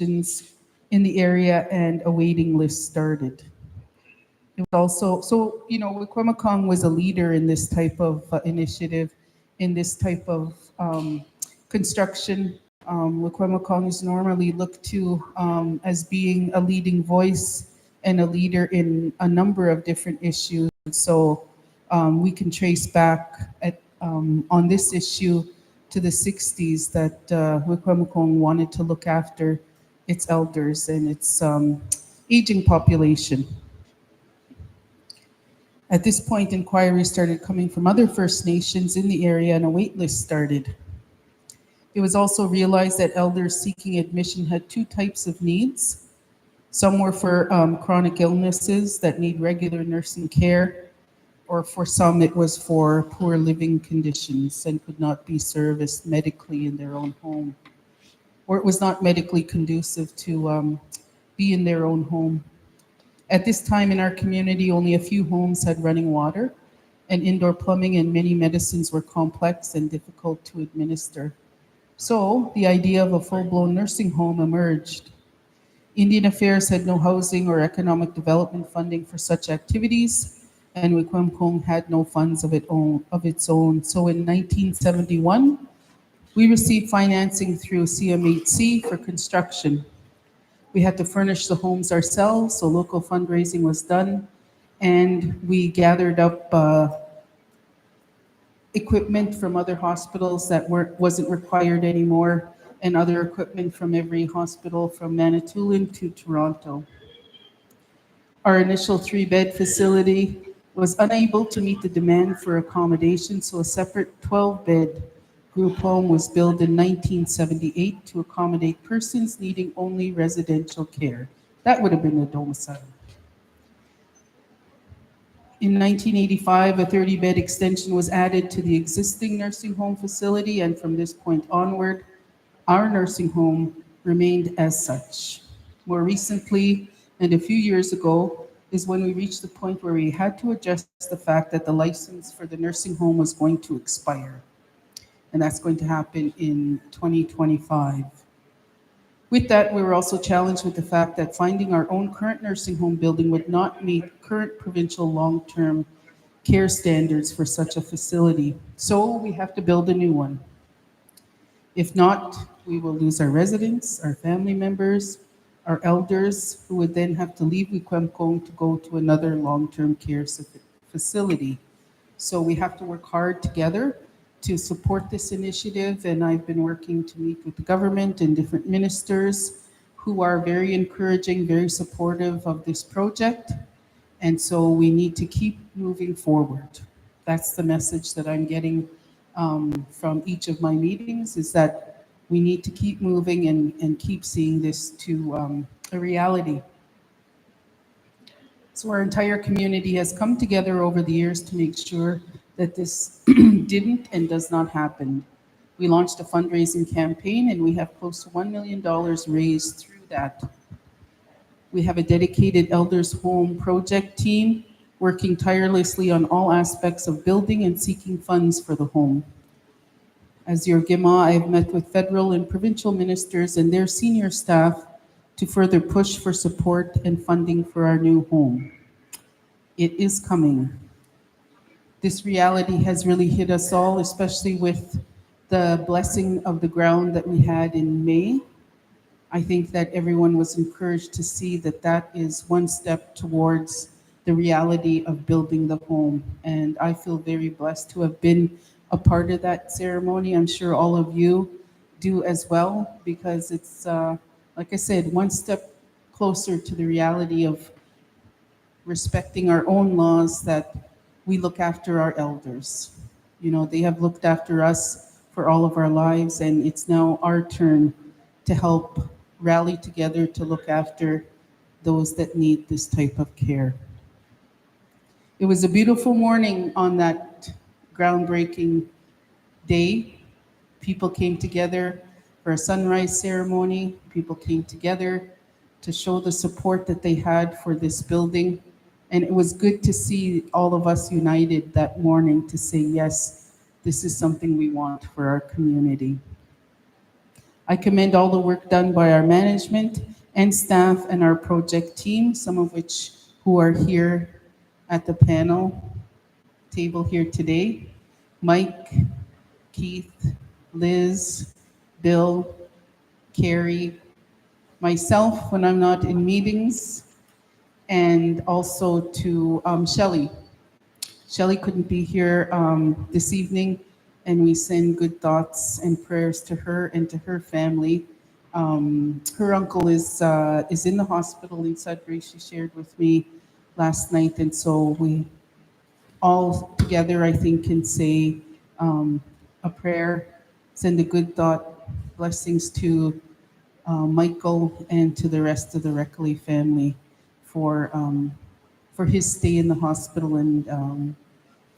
in the area, and a waiting list started. It was also, so, Wikwemekong was a leader in this type of initiative, in this type of construction. Wikwemekong is normally looked to as being a leading voice and a leader in a number of different issues. So we can trace back on this issue to the 60s that Wikwemekong wanted to look after its elders and its aging population. At this point, inquiries started coming from other First Nations in the area and a wait list started. It was also realized that elders seeking admission had two types of needs. Some were for chronic illnesses that need regular nursing care, or for some it was for poor living conditions and could not be serviced medically in their own home, or it was not medically conducive to be in their own home. At this time in our community, only a few homes had running water, and indoor plumbing and many medicines were complex and difficult to administer. So the idea of a full-blown nursing home emerged. Indian Affairs had no housing or economic development funding for such activities, and Wikwemekong had no funds of its own. So in 1971, we received financing through CMHC for construction. We had to furnish the homes ourselves, so local fundraising was done, and we gathered up equipment from other hospitals that wasn't required anymore, and other equipment from every hospital from Manitoulin to Toronto. Our initial 3-bed facility was unable to meet the demand for accommodation, so a separate 12-bed group home was built in 1978 to accommodate persons needing only residential care. That would have been a domicile. In 1985, a 30-bed extension was added to the existing nursing home facility, and from this point onward, our nursing home remained as such. More recently, and a few years ago, is when we reached the point where we had to adjust the fact that the license for the nursing home was going to expire. And that's going to happen in 2025. With that, we were also challenged with the fact that finding our own current nursing home building would not meet current provincial long-term care standards for such a facility. So we have to build a new one. If not, we will lose our residents, our family members, our elders, who would then have to leave Wikwemekong to go to another long-term care facility. So we have to work hard together to support this initiative, and I've been working to meet with the government and different ministers who are very encouraging, very supportive of this project, and so we need to keep moving forward. That's the message that I'm getting from each of my meetings, is that we need to keep moving and keep seeing this to a reality. So our entire community has come together over the years to make sure that this didn't and does not happen. We launched a fundraising campaign, and we have close to $1 million raised through that. We have a dedicated Elders Home project team working tirelessly on all aspects of building and seeking funds for the home. As your GIMA, I have met with federal and provincial ministers and their senior staff to further push for support and funding for our new home. It is coming. This reality has really hit us all, especially with the blessing of the ground that we had in May. I think that everyone was encouraged to see that that is one step towards the reality of building the home. And I feel very blessed to have been a part of that ceremony. I'm sure all of you do as well, because it's, like I said, one step closer to the reality of respecting our own laws, that we look after our elders. You know, they have looked after us for all of our lives, and it's now our turn to help rally together to look after those that need this type of care. It was a beautiful morning on that groundbreaking day. People came together for a sunrise ceremony. People came together to show the support that they had for this building. And it was good to see all of us united that morning to say, yes, this is something we want for our community. I commend all the work done by our management and staff and our project team, some of which who are here at the panel table here today. Mike, Keith, Liz, Bill, Carrie, myself when I'm not in meetings, and also to Shelley. Shelley couldn't be here this evening, and we send good thoughts and prayers to her and to her family. Her uncle is in the hospital in Sudbury. She shared with me last night, and so we all together, I think, can say a prayer, send a good thought, blessings to Michael and to the rest of the Reckley family for his stay in the hospital and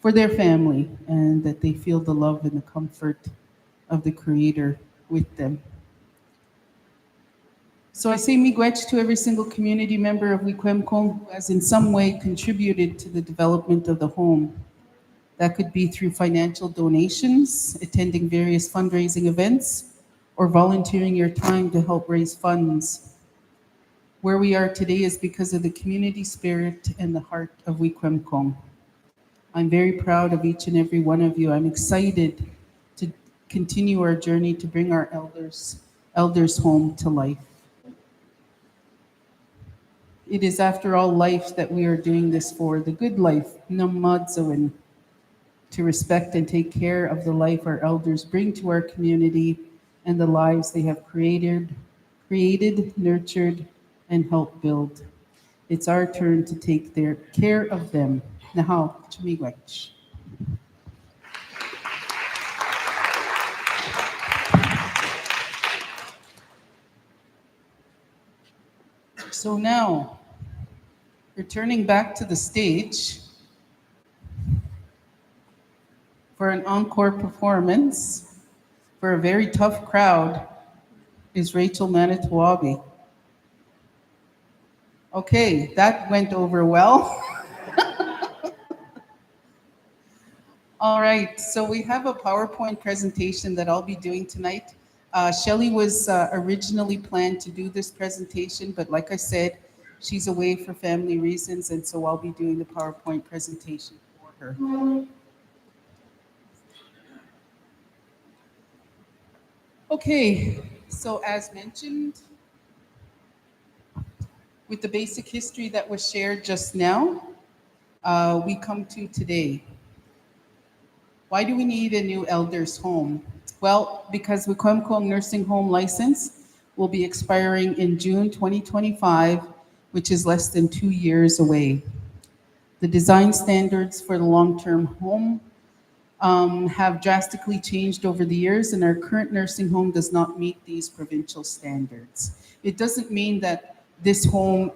for their family, and that they feel the love and the comfort of the Creator with them. So I say miigwech to every single community member of Wikwemkong who has in some way contributed to the development of the home. That could be through financial donations, attending various fundraising events, or volunteering your time to help raise funds. Where we are today is because of the community spirit and the heart of Wikwemkong. I'm very proud of each and every one of you. I'm excited to continue our journey to bring our elders home to life. It is, after all, life that we are doing this for, the good life, Namadzawin, to respect and take care of the life our elders bring to our community and the lives they have created, nurtured, and helped build. It's our turn to take their care of them. Nahau, miigwech. So now, returning back to the stage for an encore performance for a very tough crowd is Rachel Manitowabi. Okay, that went over well. All right, so we have a PowerPoint presentation that I'll be doing tonight. Shelley was originally planned to do this presentation, but like I said, she's away for family reasons, and so I'll be doing the PowerPoint presentation for her. Okay, so as mentioned, with the basic history that was shared just now, we come to today. Why do we need a new elders home? Well, because the Wikwemkong Nursing Home license will be expiring in June 2025, which is less than 2 years away. The design standards for the long-term home have drastically changed over the years, and our current nursing home does not meet these provincial standards. It doesn't mean that this home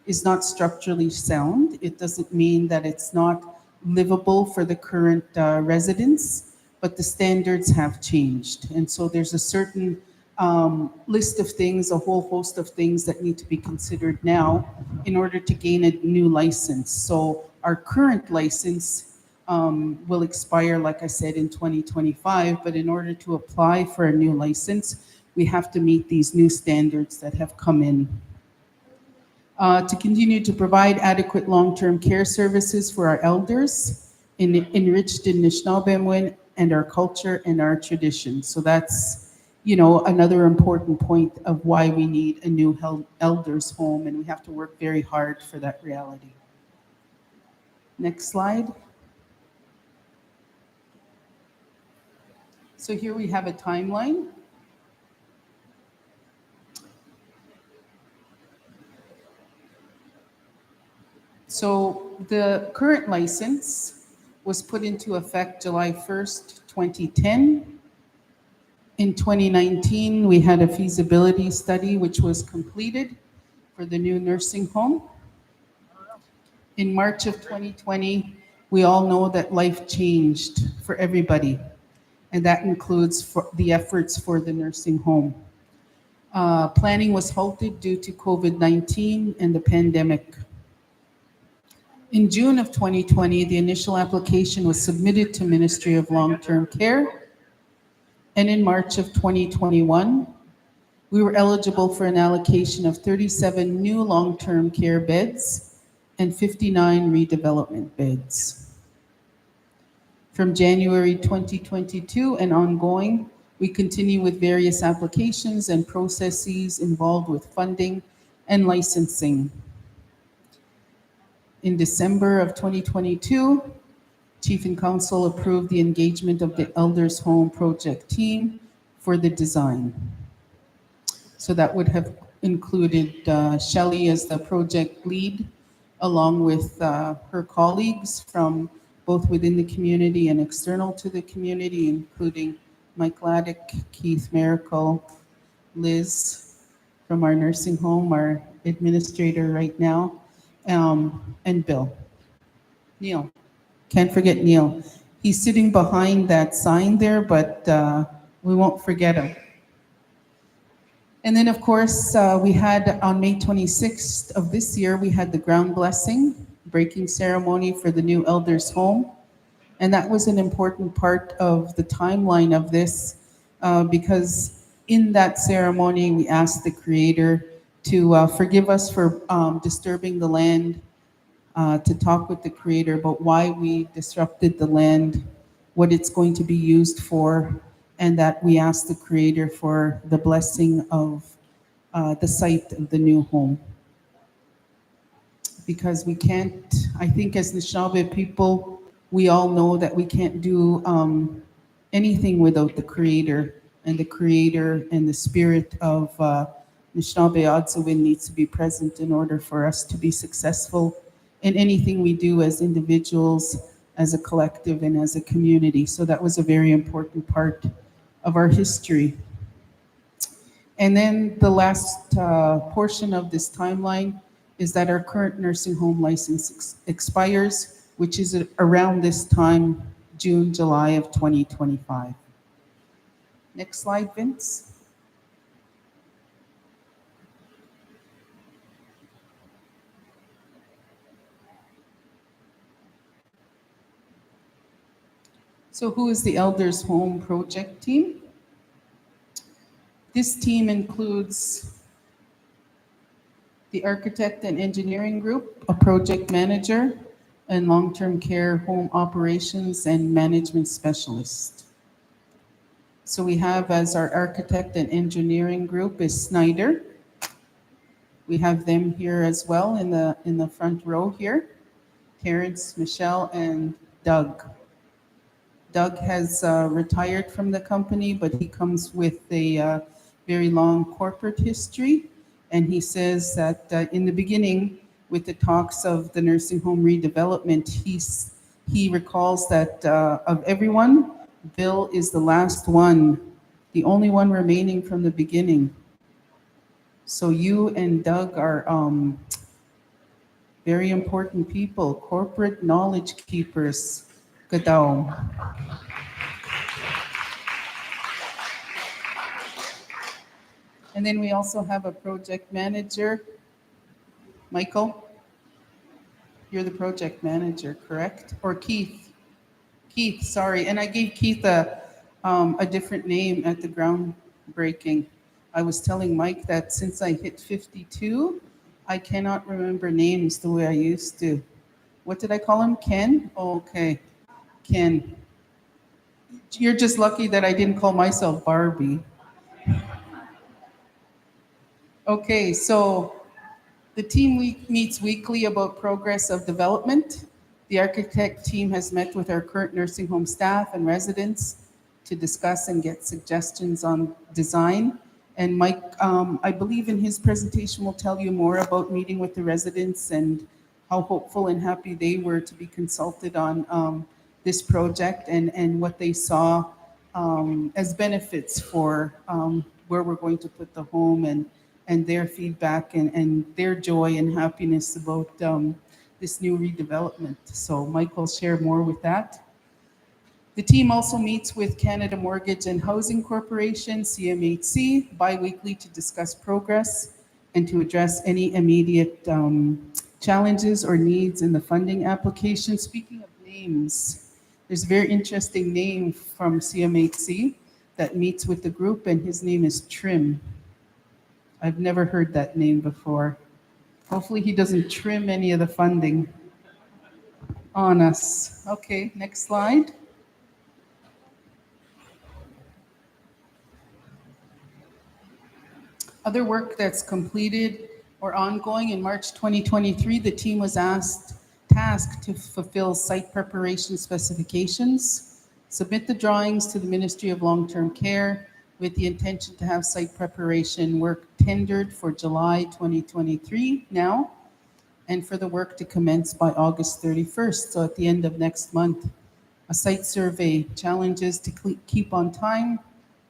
is not structurally sound. It doesn't mean that it's not livable for the current residents, but the standards have changed. And so there's a certain list of things, a whole host of things that need to be considered now in order to gain a new license. So our current license will expire, like I said, in 2025, but in order to apply for a new license, we have to meet these new standards that have come in. To continue to provide adequate long-term care services for our elders, enriched in Anishinaabe and our culture and our traditions. So that's, another important point of why we need a new elders home, and we have to work very hard for that reality. Next slide. So here we have a timeline. So the current license was put into effect July 1st, 2010. In 2019, we had a feasibility study which was completed for the new nursing home. In March of 2020, we all know that life changed for everybody, and that includes for the efforts for the nursing home. Planning was halted due to COVID-19 and the pandemic. In June of 2020, the initial application was submitted to Ministry of Long-Term Care, And in March of 2021, we were eligible for an allocation of 37 new long-term care beds and 59 redevelopment beds. From January 2022 and ongoing, we continue with various applications and processes involved with funding and licensing. In December of 2022, Chief and Council approved the engagement of the Elders Home project team for the design. So that would have included Shelley as the project lead, along with her colleagues from both within the community and external to the community, including Mike Laddick, Keith Miracle, Liz from our nursing home, our administrator right now, and Bill. Neil. Can't forget Neil. He's sitting behind that sign there, but we won't forget him. And then, of course, we had on May 26th of this year, we had the ground blessing, breaking ceremony for the new elders' home. And that was an important part of the timeline of this because in that ceremony, we asked the Creator to forgive us for disturbing the land, to talk with the Creator about why we disrupted the land, what it's going to be used for, and that we ask the Creator for the blessing of the site of the new home. Because we can't, I think as Anishinaabe people, we all know that we can't do anything without the Creator, and the Creator and the spirit of Anishinaabe Odsawin needs to be present in order for us to be successful in anything we do as individuals, as a collective, and as a community. So that was a very important part of our history. And then the last portion of this timeline is that our current nursing home license expires, which is around this time, June, July of 2025. Next slide, Vince. So who is the Elders Home project team? This team includes the architect and engineering group, a project manager, and long-term care home operations and management specialist. So we have as our architect and engineering group is Snyder. We have them here as well in the front row here. Terrence, Michelle, and Doug. Doug has retired from the company, but he comes with a very long corporate history. And he says that in the beginning, with the talks of the nursing home redevelopment, he recalls that of everyone, Bill is the last one, the only one remaining from the beginning. So you and Doug are very important people, corporate knowledge keepers. Gadaw. And then we also have a project manager. Michael, you're the project manager, correct? Or Keith? Keith, sorry. And I gave Keith a different name at the groundbreaking. I was telling Mike that since I hit 52, I cannot remember names the way I used to. What did I call him? Ken? Oh, okay. Ken. You're just lucky that I didn't call myself Barbie. Okay, so the team meets weekly about progress of development. The architect team has met with our current nursing home staff and residents to discuss and get suggestions on design. And Mike, I believe in his presentation, will tell you more about meeting with the residents and how hopeful and happy they were to be consulted on this project and what they saw as benefits for where we're going to put the home and their feedback and their joy and happiness about this new redevelopment. So Mike will share more with that. The team also meets with Canada Mortgage and Housing Corporation, CMHC, bi-weekly to discuss progress and to address any immediate challenges or needs in the funding application. Speaking of names, there's a very interesting name from CMHC that meets with the group, and his name is Trim. I've never heard that name before. Hopefully he doesn't trim any of the funding on us. Okay, next slide. Other work that's completed or ongoing in March 2023, the team was tasked to fulfill site preparation specifications, submit the drawings to the Ministry of Long-Term Care with the intention to have site preparation work tendered for July 2023 now, and for the work to commence by August 31st, so at the end of next month. A site survey, challenges to keep on time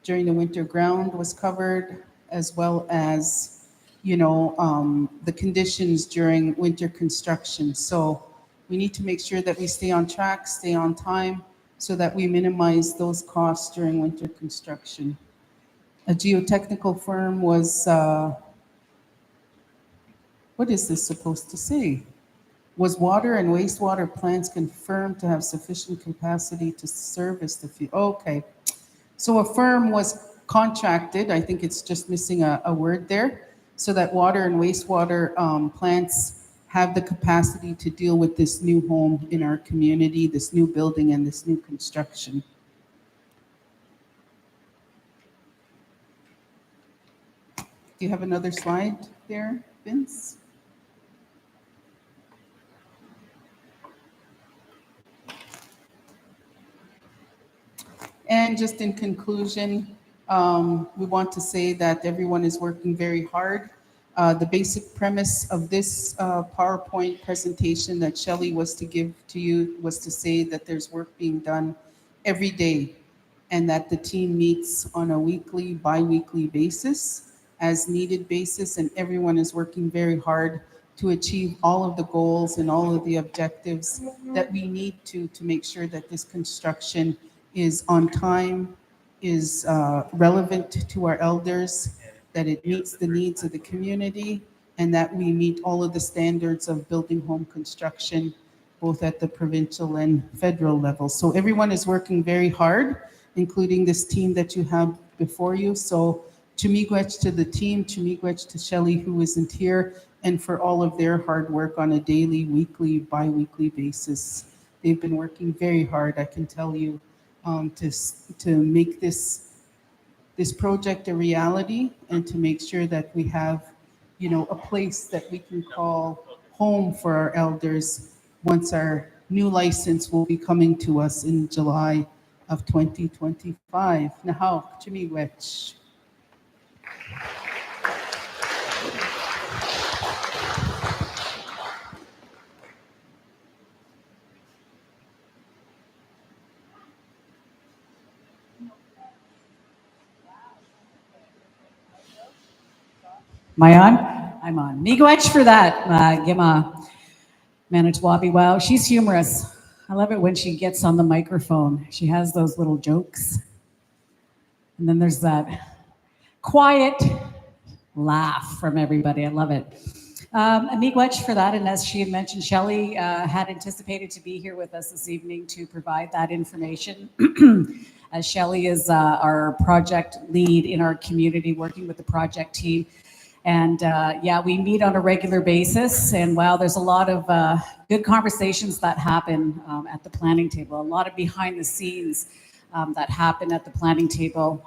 during the winter ground was covered, as well as, the conditions during winter construction. So we need to make sure that we stay on track, stay on time, so that we minimize those costs during winter construction. A geotechnical firm was, what is this supposed to say? Was water and wastewater plants confirmed to have sufficient capacity to service the field? Okay. So a firm was contracted, I think it's just missing a word there, so that water and wastewater plants have the capacity to deal with this new home in our community, this new building and this new construction. Do you have another slide there, Vince? And just in conclusion, we want to say that everyone is working very hard. The basic premise of this PowerPoint presentation that Shelley was to give to you was to say that there's work being done every day, and that the team meets on a weekly, bi-weekly basis, as needed basis, and everyone is working very hard to achieve all of the goals and all of the objectives that we need to make sure that this construction is on time, is relevant to our elders, that it meets the needs of the community, and that we meet all of the standards of building home construction, both at the provincial and federal level. So everyone is working very hard, including this team that you have before you. So Chumigwech to the team, Chumigwech to Shelley, who isn't here, and for all of their hard work on a daily, weekly, bi-weekly basis. They've been working very hard, I can tell you, to make this project a reality, and to make sure that we have, a place that we can call home for our elders once our new license will be coming to us in July of 2025. Nahau, Chumigwech. Am I on? I'm on. Miigwech for that, Gima Manitowabi. Wow, she's humorous. I love it when she gets on the microphone. She has those little jokes. And then there's that quiet laugh from everybody. I love it. Miigwech for that. And as she had mentioned, Shelley had anticipated to be here with us this evening to provide that information. As Shelley is our project lead in our community, working with the project team. And yeah, we meet on a regular basis, and wow, there's a lot of good conversations that happen at the planning table, a lot of behind the scenes that happen at the planning table.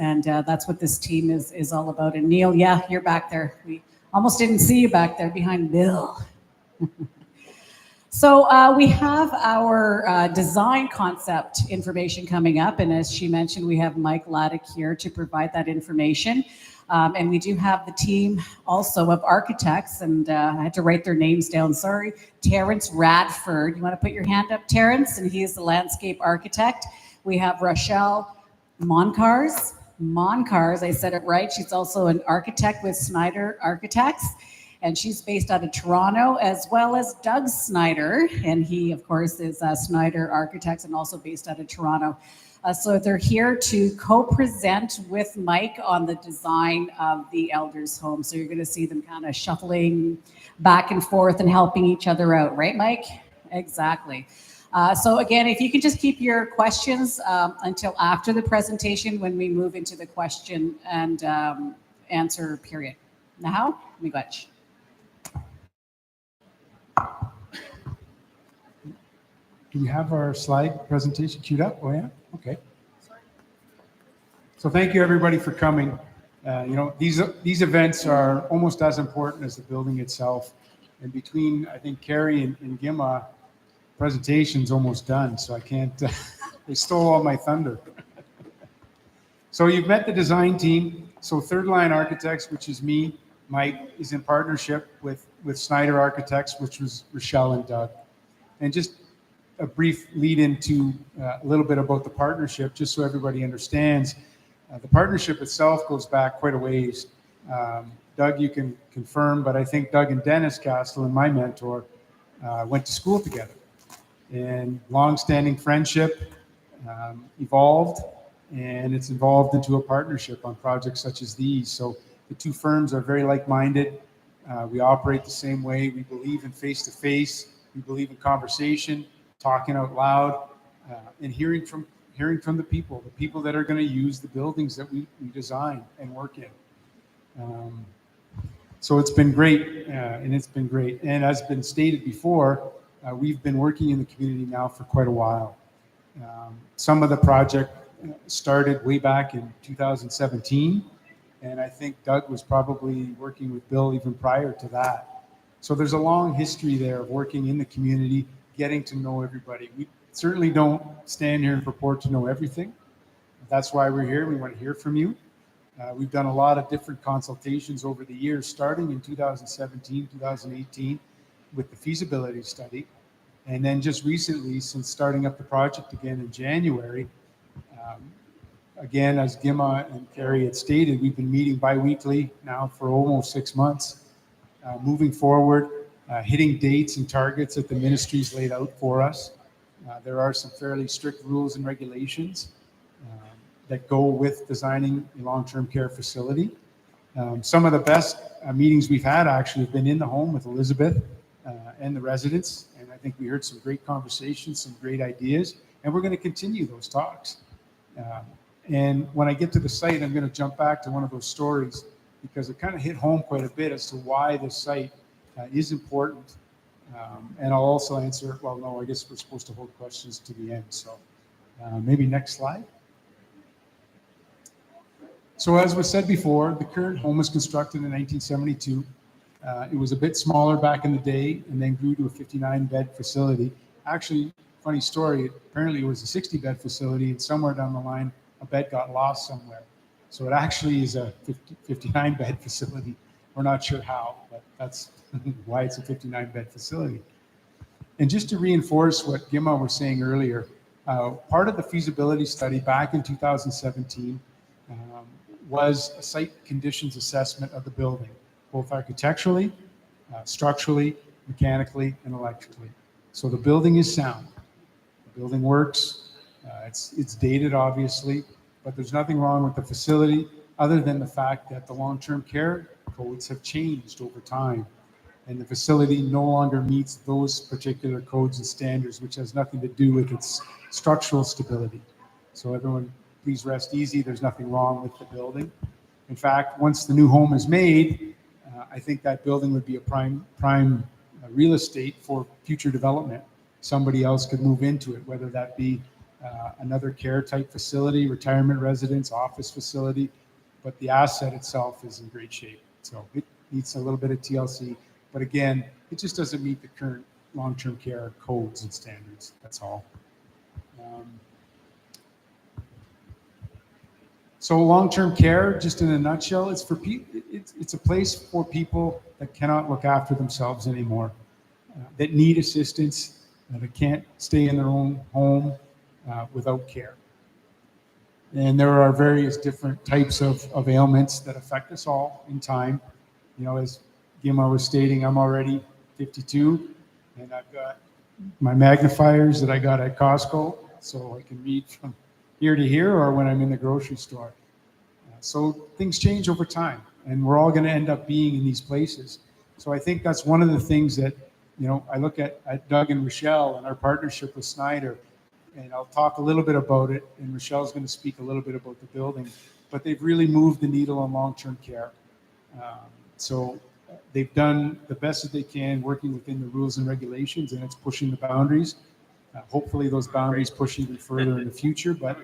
And that's what this team is all about. And Neil, yeah, you're back there. We almost didn't see you back there behind Bill. So we have our design concept information coming up. And as she mentioned, we have Mike Laddick here to provide that information. And we do have the team also of architects, and I had to write their names down, sorry. Terrence Radford, you want to put your hand up, Terrence? And he is the landscape architect. We have Rochelle Moncars, I said it right. She's also an architect with Snyder Architects, and she's based out of Toronto, as well as Doug Snyder, and he, of course, is Snyder Architects and also based out of Toronto. So they're here to co-present with Mike on the design of the elders' home. So you're going to see them kind of shuffling back and forth and helping each other out, right, Mike? Exactly. So again, if you can just keep your questions until after the presentation when we move into the question and answer period. Now, miigwech. Do we have our slide presentation queued up? Oh yeah, okay. So thank you everybody for coming. These events are almost as important as the building itself. And between, I think, Carrie and Gima, presentation's almost done, so I can't, they stole all my thunder. So you've met the design team. So Third Line Architects, which is me, Mike, is in partnership with Snyder Architects, which was Rochelle and Doug. And just a brief lead into a little bit about the partnership, just so everybody understands. The partnership itself goes back quite a ways. Doug, you can confirm, but I think Doug and Dennis Castle, and my mentor, went to school together. And long-standing friendship evolved, and it's evolved into a partnership on projects such as these. So the two firms are very like-minded. We operate the same way. We believe in face-to-face. We believe in conversation, talking out loud, and hearing from the people that are going to use the buildings that we design and work in. So it's been great, and it's been great. And as been stated before, we've been working in the community now for quite a while. Some of the project started way back in 2017, and I think Doug was probably working with Bill even prior to that. So there's a long history there of working in the community, getting to know everybody. We certainly don't stand here and purport to know everything. That's why we're here. We want to hear from you. We've done a lot of different consultations over the years, starting in 2017, 2018, with the feasibility study. And then just recently, since starting up the project again in January, again, as Gima and Carrie had stated, we've been meeting bi-weekly now for almost 6 months, moving forward, hitting dates and targets that the ministry's laid out for us. There are some fairly strict rules and regulations that go with designing a long-term care facility. Some of the best meetings we've had actually have been in the home with Elizabeth and the residents, and I think we heard some great conversations, some great ideas, and we're going to continue those talks. And when I get to the site, I'm going to jump back to one of those stories because it kind of hit home quite a bit as to why this site is important. And I'll also answer, well, no, I guess we're supposed to hold questions to the end. So maybe next slide. So as was said before, the current home was constructed in 1972. It was a bit smaller back in the day and then grew to a 59-bed facility. Actually, funny story, apparently it was a 60-bed facility, and somewhere down the line, a bed got lost somewhere. So it actually is a 59-bed facility. We're not sure how, but that's why it's a 59-bed facility. And just to reinforce what Gima was saying earlier, part of the feasibility study back in 2017 was a site conditions assessment of the building, both architecturally, structurally, mechanically, and electrically. So the building is sound. The building works. It's dated, obviously, but there's nothing wrong with the facility other than the fact that the long-term care codes have changed over time, and the facility no longer meets those particular codes and standards, which has nothing to do with its structural stability. So everyone, please rest easy. There's nothing wrong with the building. In fact, once the new home is made, I think that building would be a prime real estate for future development. Somebody else could move into it, whether that be another care type facility, retirement residence, office facility, but the asset itself is in great shape. So it needs a little bit of TLC, but again, it just doesn't meet the current long-term care codes and standards. That's all. So long-term care, just in a nutshell, it's for people. It's a place for people that cannot look after themselves anymore, that need assistance, that can't stay in their own home without care. And there are various different types of ailments that affect us all in time. You know, as Gima was stating, I'm already 52, and I've got my magnifiers that I got at Costco, so I can read from here to here or when I'm in the grocery store. So things change over time, and we're all going to end up being in these places. So I think that's one of the things that you know, I look at Doug and Rochelle and our partnership with Snyder, and I'll talk a little bit about it, and Rochelle's going to speak a little bit about the building, but they've really moved the needle on long-term care. So they've done the best that they can working within the rules and regulations, and it's pushing the boundaries. Hopefully those boundaries push even further in the future, but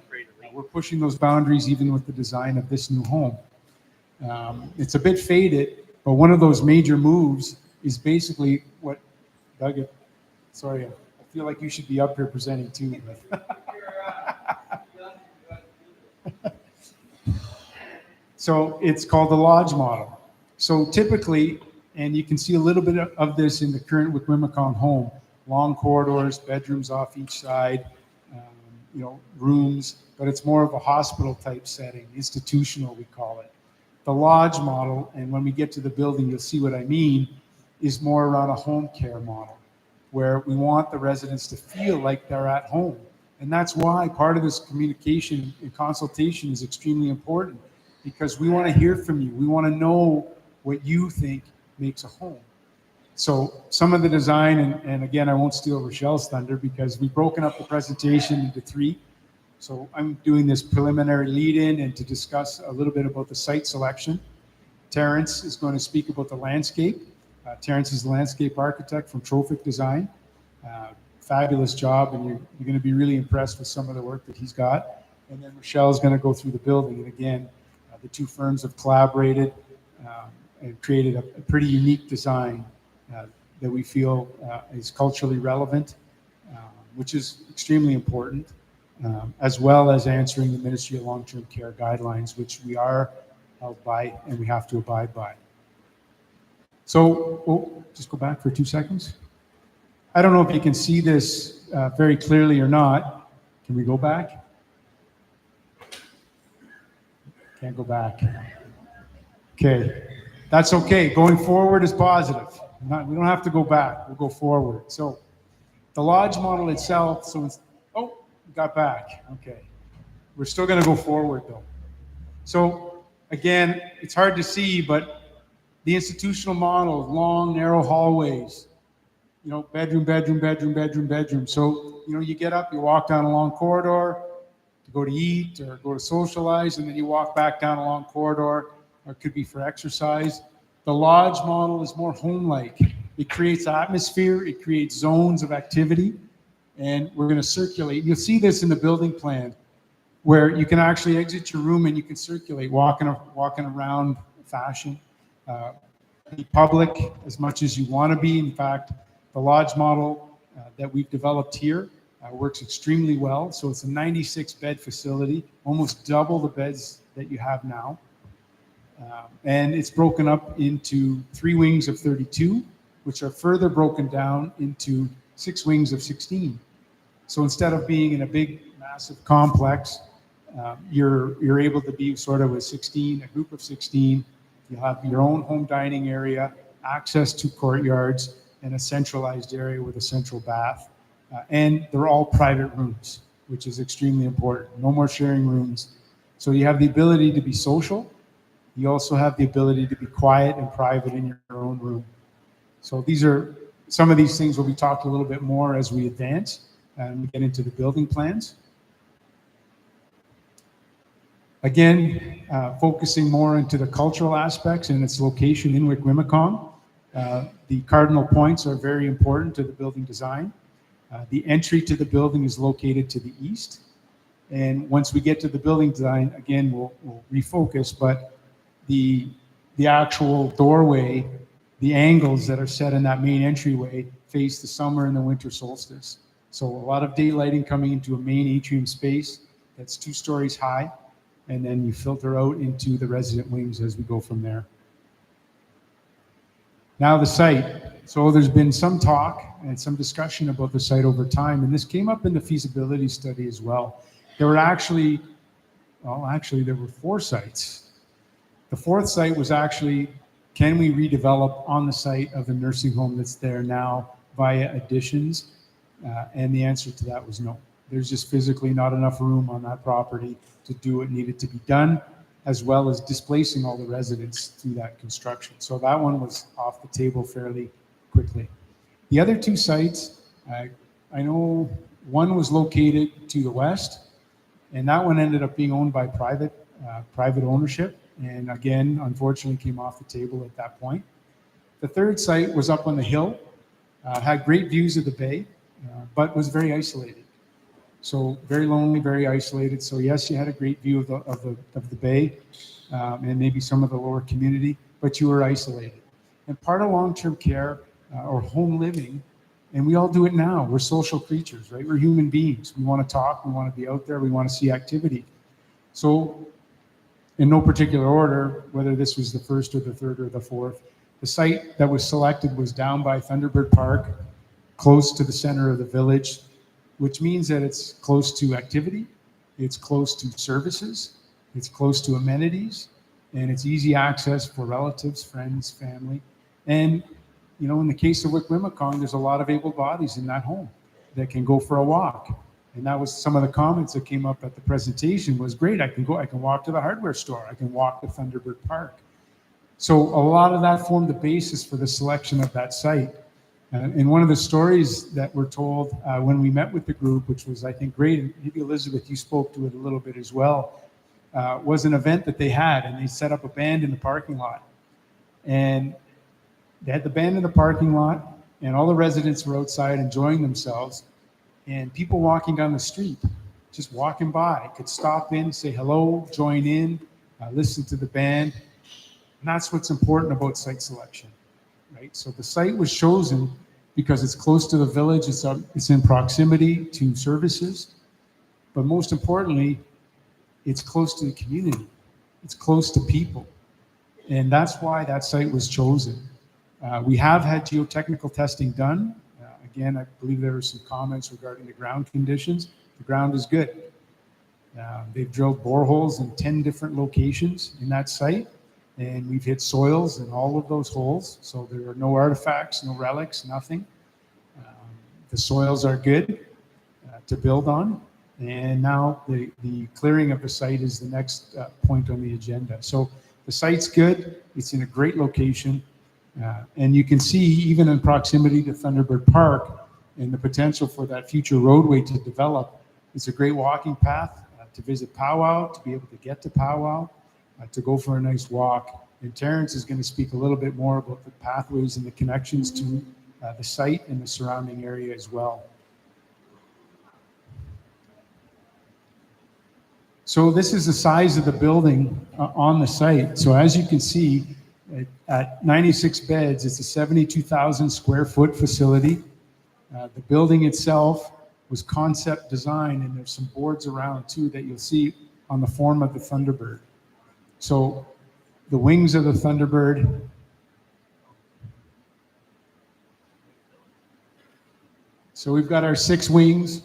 we're pushing those boundaries even with the design of this new home. It's a bit faded, but one of those major moves is basically what Doug, sorry, I feel like you should be up here presenting too. So it's called the lodge model. So typically, and you can see a little bit of this in the current Wikwemikong home, long corridors, bedrooms off each side, you know, rooms, but it's more of a hospital type setting, institutional we call it. The lodge model, and when we get to the building, you'll see what I mean, is more around a home care model, where we want the residents to feel like they're at home. And that's why part of this communication and consultation is extremely important, because we want to hear from you. We want to know what you think makes a home. So some of the design, and again, I won't steal Rochelle's thunder because we've broken up the presentation into 3. So I'm doing this preliminary lead-in and to discuss a little bit about the site selection. Terrence is going to speak about the landscape. Terrence is the landscape architect from Trophic Design. Fabulous job, and you're going to be really impressed with some of the work that he's got. And then Rochelle is going to go through the building. And again, the 2 firms have collaborated and created a pretty unique design that we feel is culturally relevant, which is extremely important, as well as answering the Ministry of Long-Term Care guidelines, which we are held by and we have to abide by. So, just go back for 2 seconds. I don't know if you can see this very clearly or not. Can we go back? Can't go back. Okay, that's okay. Going forward is positive. We don't have to go back. We'll go forward. So the lodge model itself, so it's, oh, we got back. Okay. We're still going to go forward though. So again, it's hard to see, but the institutional model, long, narrow hallways, you know, bedroom, bedroom, bedroom, bedroom, bedroom. So, you know, you get up, you walk down a long corridor to go to eat or go to socialize, and then you walk back down a long corridor, or it could be for exercise. The lodge model is more home-like. It creates atmosphere, it creates zones of activity, and we're going to circulate. You'll see this in the building plan, where you can actually exit your room and you can circulate, walking around fashion. Be public as much as you want to be. In fact, the lodge model that we've developed here works extremely well. So it's a 96-bed facility, almost double the beds that you have now. And it's broken up into 3 wings of 32, which are further broken down into 6 wings of 16. So instead of being in a big, massive complex, you're able to be sort of a 16, a group of 16. You have your own home dining area, access to courtyards, and a centralized area with a central bath. And they're all private rooms, which is extremely important. No more sharing rooms. So you have the ability to be social. You also have the ability to be quiet and private in your own room. So these are some of these things will be talked a little bit more as we advance and we get into the building plans. Again, focusing more into the cultural aspects and its location in Wikwemikong. The cardinal points are very important to the building design. The entry to the building is located to the east. And once we get to the building design, again, we'll refocus, but the actual doorway, the angles that are set in that main entryway face the summer and the winter solstice. So a lot of daylighting coming into a main atrium space that's 2 stories high, and then you filter out into the resident wings as we go from there. Now the site. So there's been some talk and some discussion about the site over time, and this came up in the feasibility study as well. There were actually, there were 4 sites. The 4th site was actually, can we redevelop on the site of the nursing home that's there now via additions? And the answer to that was no. There's just physically not enough room on that property to do what needed to be done, as well as displacing all the residents through that construction. So that one was off the table fairly quickly. The other two sites, I know one was located to the west, and that one ended up being owned by private ownership, and again, unfortunately, came off the table at that point. The third site was up on the hill, had great views of the bay, but was very isolated. So very lonely, very isolated. So yes, you had a great view of the bay and maybe some of the lower community, but you were isolated. And part of long-term care or home living, and we all do it now. We're social creatures, right? We're human beings. We want to talk. We want to be out there. We want to see activity. So in no particular order, whether this was the first or the third or the fourth, the site that was selected was down by Thunderbird Park, close to the center of the village, which means that it's close to activity, it's close to services, it's close to amenities, and it's easy access for relatives, friends, family. And, you know, in the case of Wikwimacong, there's a lot of able bodies in that home that can go for a walk. And that was some of the comments that came up at the presentation was great. I can walk to the hardware store. I can walk to Thunderbird Park. So a lot of that formed the basis for the selection of that site. And one of the stories that were told when we met with the group, which was, I think, great, and maybe Elizabeth, you spoke to it a little bit as well, was an event that they had, and they set up a band in the parking lot. And they had the band in the parking lot, and all the residents were outside enjoying themselves, and people walking down the street, just walking by, could stop in, say hello, join in, listen to the band. And that's what's important about site selection, right? So the site was chosen because it's close to the village, it's in proximity to services, but most importantly, it's close to the community. It's close to people. And that's why that site was chosen. We have had geotechnical testing done. Again, I believe there were some comments regarding the ground conditions. The ground is good. They've drilled boreholes in 10 different locations in that site, and we've hit soils in all of those holes. So there are no artifacts, no relics, nothing. The soils are good to build on. And now the clearing of the site is the next point on the agenda. So the site's good. It's in a great location. And you can see, even in proximity to Thunderbird Park and the potential for that future roadway to develop, it's a great walking path to visit Powwow, to be able to get to Powwow, to go for a nice walk. And Terrence is going to speak a little bit more about the pathways and the connections to the site and the surrounding area as well. So this is the size of the building on the site. So as you can see, at 96 beds, it's a 72,000 square foot facility. The building itself was concept design, and there's some boards around too that you'll see on the form of the Thunderbird. So the wings of the Thunderbird, so we've got our 6 wings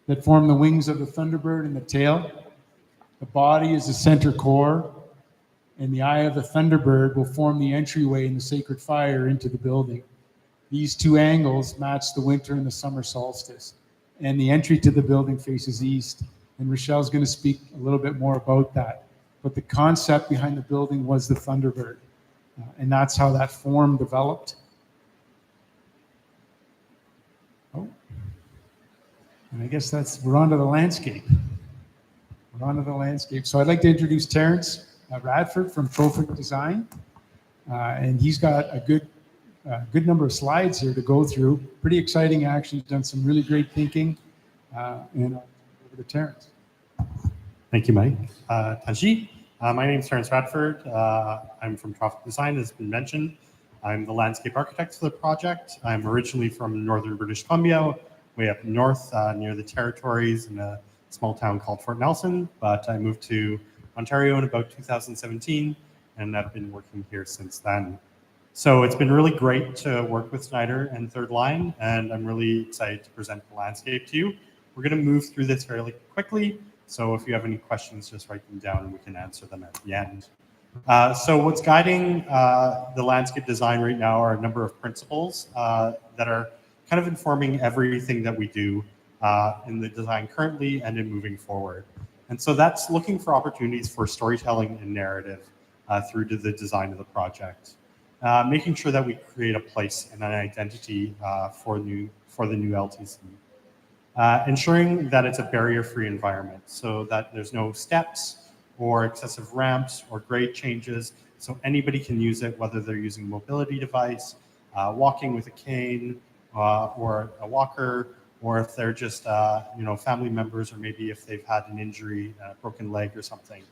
that form the wings of the Thunderbird and the tail. The body is the center core, and the eye of the Thunderbird will form the entryway and the sacred fire into the building. These 2 angles match the winter and the summer solstice, and the entry to the building faces east. And Rochelle's going to speak a little bit more about that. But the concept behind the building was the Thunderbird, and that's how that form developed. Oh, and I guess we're onto the landscape. We're onto the landscape. So I'd like to introduce Terrence Radford from Trophic Design, and he's got a good number of slides here to go through. Pretty exciting, actually. He's done some really great thinking, and over to Terrence. Thank you, Mike. Taji, my name is Terrence Radford. I'm from Trophic Design, as has been mentioned. I'm the landscape architect for the project. I'm originally from northern British Columbia, way up north near the territories in a small town called Fort Nelson, but I moved to Ontario in about 2017, and I've been working here since then. So it's been really great to work with Snyder and Third Line, and I'm really excited to present the landscape to you. We're going to move through this fairly quickly, so if you have any questions, just write them down and we can answer them at the end. So what's guiding the landscape design right now are a number of principles that are kind of informing everything that we do in the design currently and in moving forward. And so that's looking for opportunities for storytelling and narrative through to the design of the project. making sure that we create a place and an identity for the new LTC. Ensuring that it's a barrier-free environment so that there's no steps or excessive ramps or grade changes, so anybody can use it, whether they're using a mobility device, walking with a cane, or a walker, or if they're just family members, or maybe if they've had an injury, a broken leg or something,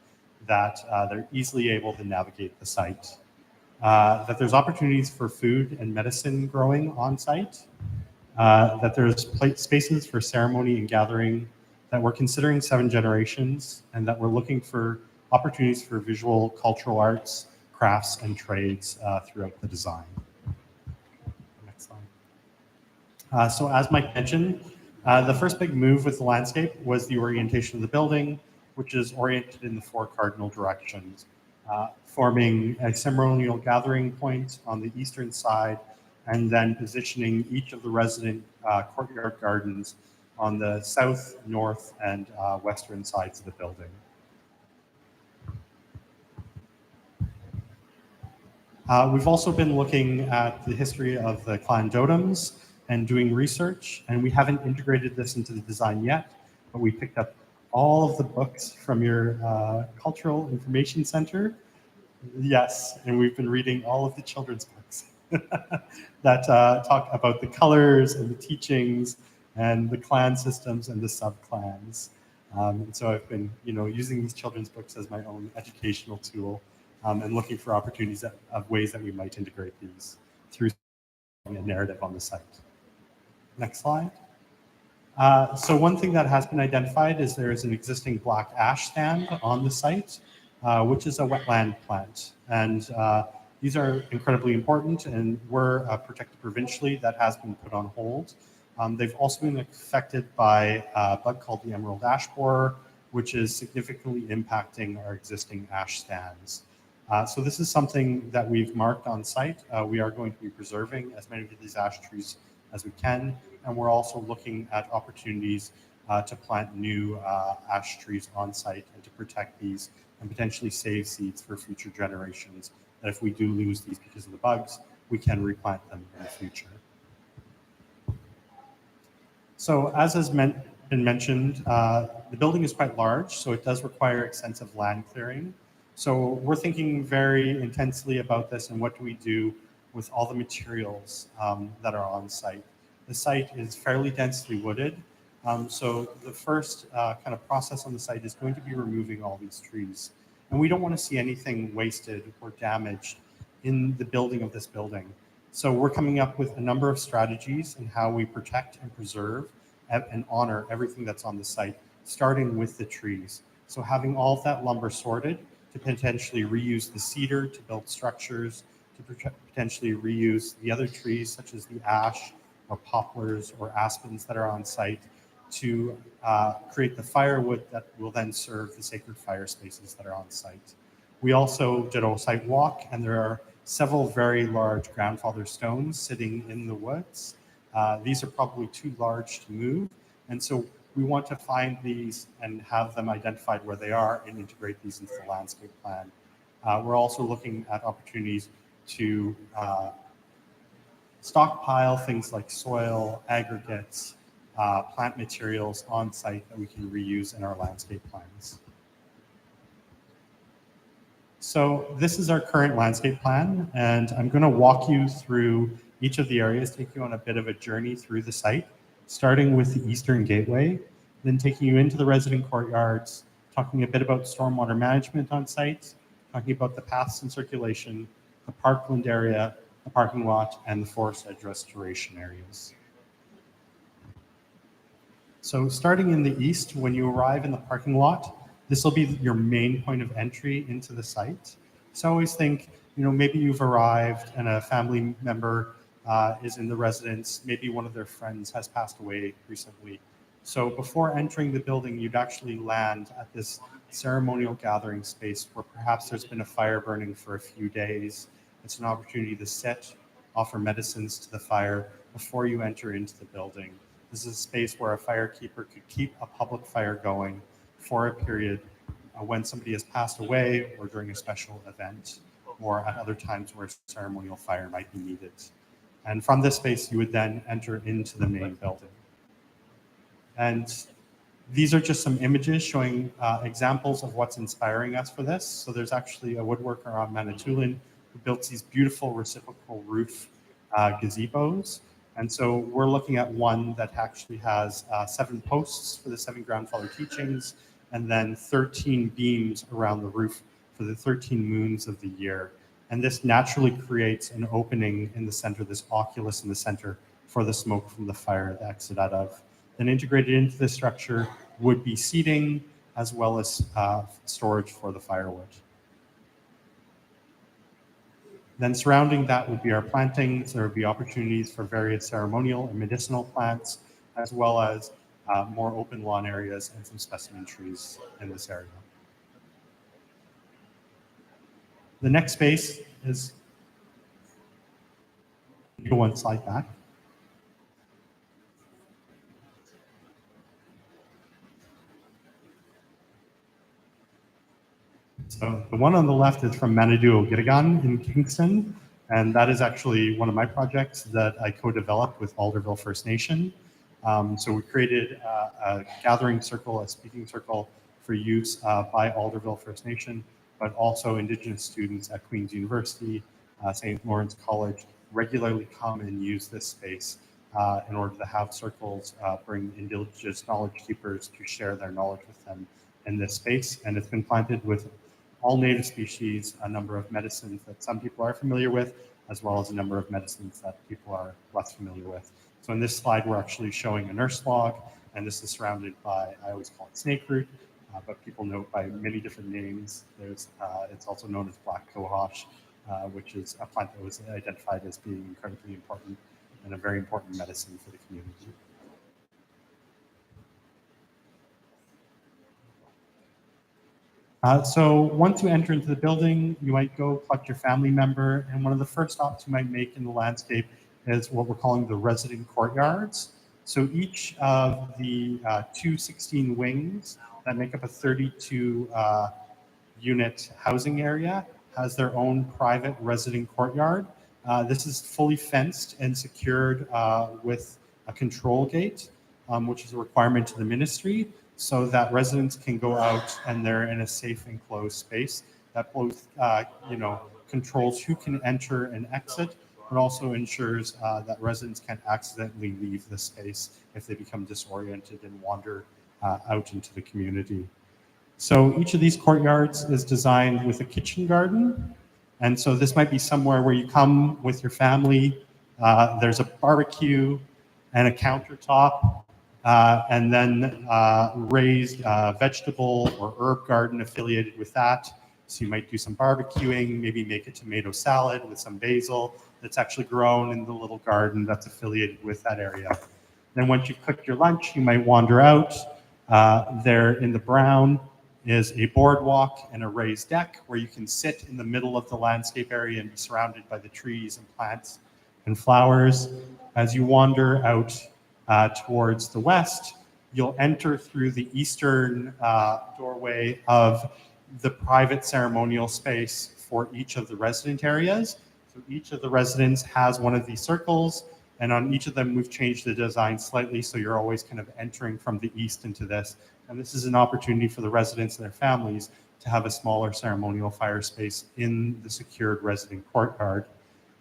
that they're easily able to navigate the site. That there's opportunities for food and medicine growing on site. That there's spaces for ceremony and gathering, that we're considering 7 generations, and that we're looking for opportunities for visual, cultural arts, crafts, and trades throughout the design. Next slide. So as Mike mentioned, the first big move with the landscape was the orientation of the building, which is oriented in the 4 cardinal directions, forming a ceremonial gathering point on the eastern side, and then positioning each of the resident courtyard gardens on the south, north, and western sides of the building. We've also been looking at the history of the clan dotems and doing research, and we haven't integrated this into the design yet, but we picked up all of the books from your Cultural Information Center. Yes, and we've been reading all of the children's books that talk about the colors and the teachings and the clan systems and the sub-clans. And so I've been, using these children's books as my own educational tool, and looking for opportunities of ways that we might integrate these through a narrative on the site. Next slide. So one thing that has been identified is there is an existing black ash stand on the site, which is a wetland plant. And these are incredibly important and were protected provincially. That has been put on hold. They've also been affected by a bug called the emerald ash borer, which is significantly impacting our existing ash stands. So this is something that we've marked on site. We are going to be preserving as many of these ash trees as we can, and we're also looking at opportunities to plant new ash trees on site and to protect these and potentially save seeds for future generations, that if we do lose these because of the bugs, we can replant them in the future. So as has been mentioned, the building is quite large, so it does require extensive land clearing. So we're thinking very intensely about this and what do we do with all the materials that are on site. The site is fairly densely wooded, so the first kind of process on the site is going to be removing all these trees. And we don't want to see anything wasted or damaged in the building of this building. So we're coming up with a number of strategies in how we protect and preserve and honor everything that's on the site, starting with the trees. So having all of that lumber sorted to potentially reuse the cedar to build structures, to potentially reuse the other trees such as the ash or poplars or aspens that are on site, to create the firewood that will then serve the sacred fire spaces that are on site. We also did a site walk, and there are several very large grandfather stones sitting in the woods. These are probably too large to move, and so we want to find these and have them identified where they are and integrate these into the landscape plan. We're also looking at opportunities to stockpile things like soil, aggregates, plant materials on site that we can reuse in our landscape plans. So this is our current landscape plan, and I'm going to walk you through each of the areas, take you on a bit of a journey through the site, starting with the eastern gateway, then taking you into the resident courtyards, talking a bit about stormwater management on site, talking about the paths and circulation, the parkland area, the parking lot, and the forest edge restoration areas. So starting in the east, when you arrive in the parking lot, this will be your main point of entry into the site. So I always think, maybe you've arrived and a family member is in the residence, maybe one of their friends has passed away recently. So before entering the building, you'd actually land at this ceremonial gathering space where perhaps there's been a fire burning for a few days. It's an opportunity to sit, offer medicines to the fire before you enter into the building. This is a space where a firekeeper could keep a public fire going for a period when somebody has passed away or during a special event. or at other times where ceremonial fire might be needed. And from this space, you would then enter into the main building. And these are just some images showing examples of what's inspiring us for this. So there's actually a woodworker on Manitoulin who built these beautiful reciprocal roof gazebos. And so we're looking at one that actually has 7 posts for the 7 grandfather teachings, and then 13 beams around the roof for the 13 moons of the year. And this naturally creates an opening in the center, this oculus in the center for the smoke from the fire to exit out of. Then integrated into the structure would be seating as well as storage for the firewood. Then surrounding that would be our plantings. There would be opportunities for various ceremonial and medicinal plants, as well as more open lawn areas and some specimen trees in this area. The next space is, go one slide back. So the one on the left is from Manitou Gitagan in Kingston, and that is actually one of my projects that I co-developed with Alderville First Nation. So we created a gathering circle, a speaking circle for use by Alderville First Nation, but also Indigenous students at Queen's University, St. Lawrence College regularly come and use this space in order to have circles, bring Indigenous knowledge keepers to share their knowledge with them in this space. And it's been planted with all native species, a number of medicines that some people are familiar with, as well as a number of medicines that people are less familiar with. So in this slide, we're actually showing a nurse log, and this is surrounded by, I always call it snake root, but people know it by many different names. There's, it's also known as black cohosh, which is a plant that was identified as being incredibly important and a very important medicine for the community. So once you enter into the building, you might go collect your family member, and one of the first stops you might make in the landscape is what we're calling the resident courtyards. So each of the 216 wings that make up a 32 unit housing area has their own private resident courtyard. This is fully fenced and secured with a control gate, which is a requirement to the ministry, so that residents can go out and they're in a safe enclosed space that both controls who can enter and exit, but also ensures that residents can't accidentally leave the space if they become disoriented and wander out into the community. So each of these courtyards is designed with a kitchen garden. And so this might be somewhere where you come with your family, there's a barbecue and a countertop, and then raised vegetable or herb garden affiliated with that. So you might do some barbecuing, maybe make a tomato salad with some basil that's actually grown in the little garden that's affiliated with that area. Then once you've cooked your lunch, you might wander out. There in the brown is a boardwalk and a raised deck where you can sit in the middle of the landscape area and be surrounded by the trees and plants and flowers. As you wander out towards the west, you'll enter through the eastern doorway of the private ceremonial space for each of the resident areas. So each of the residents has one of these circles, and on each of them we've changed the design slightly so you're always kind of entering from the east into this. And this is an opportunity for the residents and their families to have a smaller ceremonial fire space in the secured resident courtyard.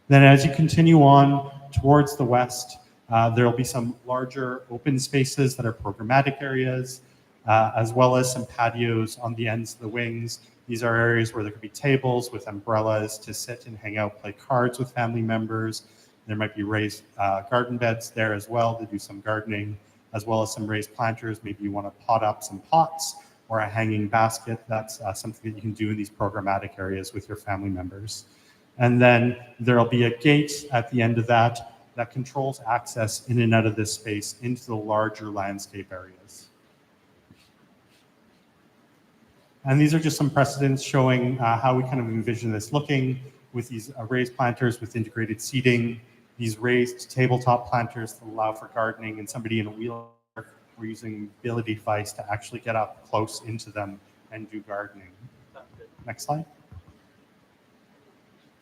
Then as you continue on towards the west, there will be some larger open spaces that are programmatic areas, as well as some patios on the ends of the wings. These are areas where there could be tables with umbrellas to sit and hang out, play cards with family members. There might be raised garden beds there as well to do some gardening, as well as some raised planters. Maybe you want to pot up some pots or a hanging basket. That's something that you can do in these programmatic areas with your family members. And then there'll be a gate at the end of that that controls access in and out of this space into the larger landscape areas. And these are just some precedents showing how we kind of envision this looking with these raised planters with integrated seating, these raised tabletop planters that allow for gardening, and somebody in a wheelchair or using a mobility device to actually get up close into them and do gardening. Next slide.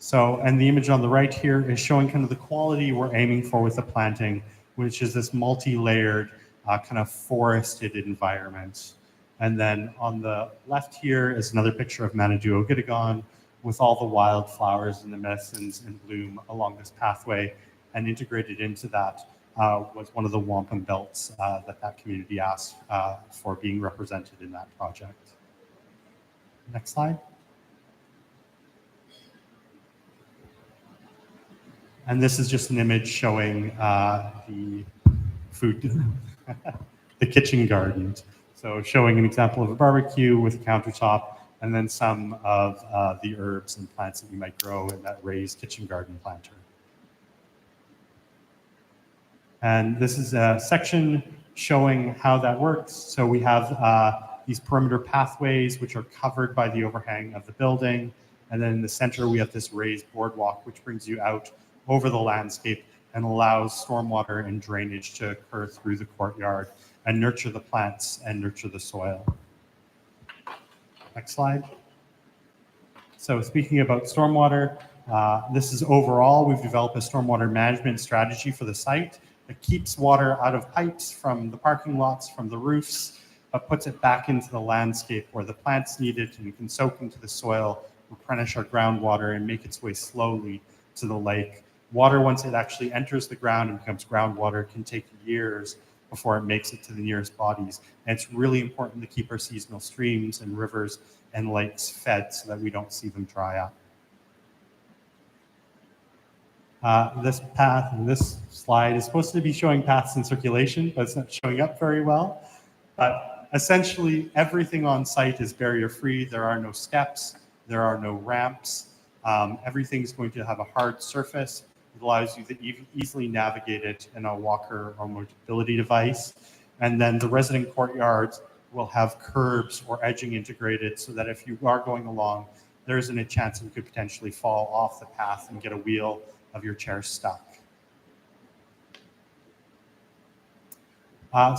So, and the image on the right here is showing kind of the quality we're aiming for with the planting, which is this multi-layered kind of forested environment. And then on the left here is another picture of Manadoo Ogitagon with all the wildflowers and the medicines in bloom along this pathway, and integrated into that was one of the wampum belts that community asked for being represented in that project. Next slide. And this is just an image showing the food, the kitchen garden. So showing an example of a barbecue with a countertop, and then some of the herbs and plants that you might grow in that raised kitchen garden planter. And this is a section showing how that works. So we have these perimeter pathways, which are covered by the overhang of the building. And then in the center, we have this raised boardwalk, which brings you out over the landscape and allows stormwater and drainage to occur through the courtyard and nurture the plants and nurture the soil. Next slide. So speaking about stormwater, this is overall, we've developed a stormwater management strategy for the site that keeps water out of pipes from the parking lots, from the roofs, but puts it back into the landscape where the plants need it, and we can soak into the soil, replenish our groundwater, and make its way slowly to the lake. Water, once it actually enters the ground and becomes groundwater, can take years before it makes it to the nearest bodies. And it's really important to keep our seasonal streams and rivers and lakes fed so that we don't see them dry up. This path, this slide is supposed to be showing paths in circulation, but it's not showing up very well. But essentially, everything on site is barrier-free. There are no steps, there are no ramps. Everything's going to have a hard surface. It allows you to easily navigate it in a walker or mobility device. And then the resident courtyards will have curbs or edging integrated so that if you are going along, there isn't a chance that you could potentially fall off the path and get a wheel of your chair stuck.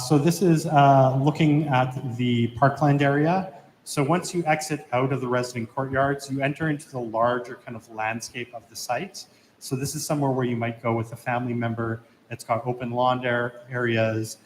So this is looking at the parkland area. So once you exit out of the resident courtyards, you enter into the larger kind of landscape of the site. So this is somewhere where you might go with a family member. It's got open lawn areas,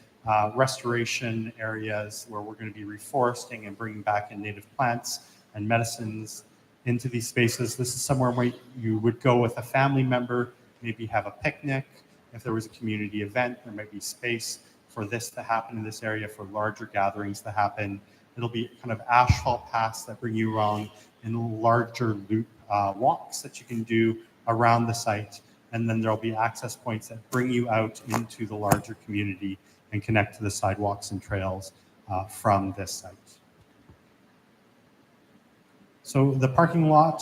restoration areas where we're going to be reforesting and bringing back in native plants and medicines into these spaces. This is somewhere where you would go with a family member, maybe have a picnic. If there was a community event, there might be space for this to happen in this area, for larger gatherings to happen. It'll be kind of asphalt paths that bring you around in larger loop walks that you can do around the site. And then there'll be access points that bring you out into the larger community and connect to the sidewalks and trails from this site. So the parking lot,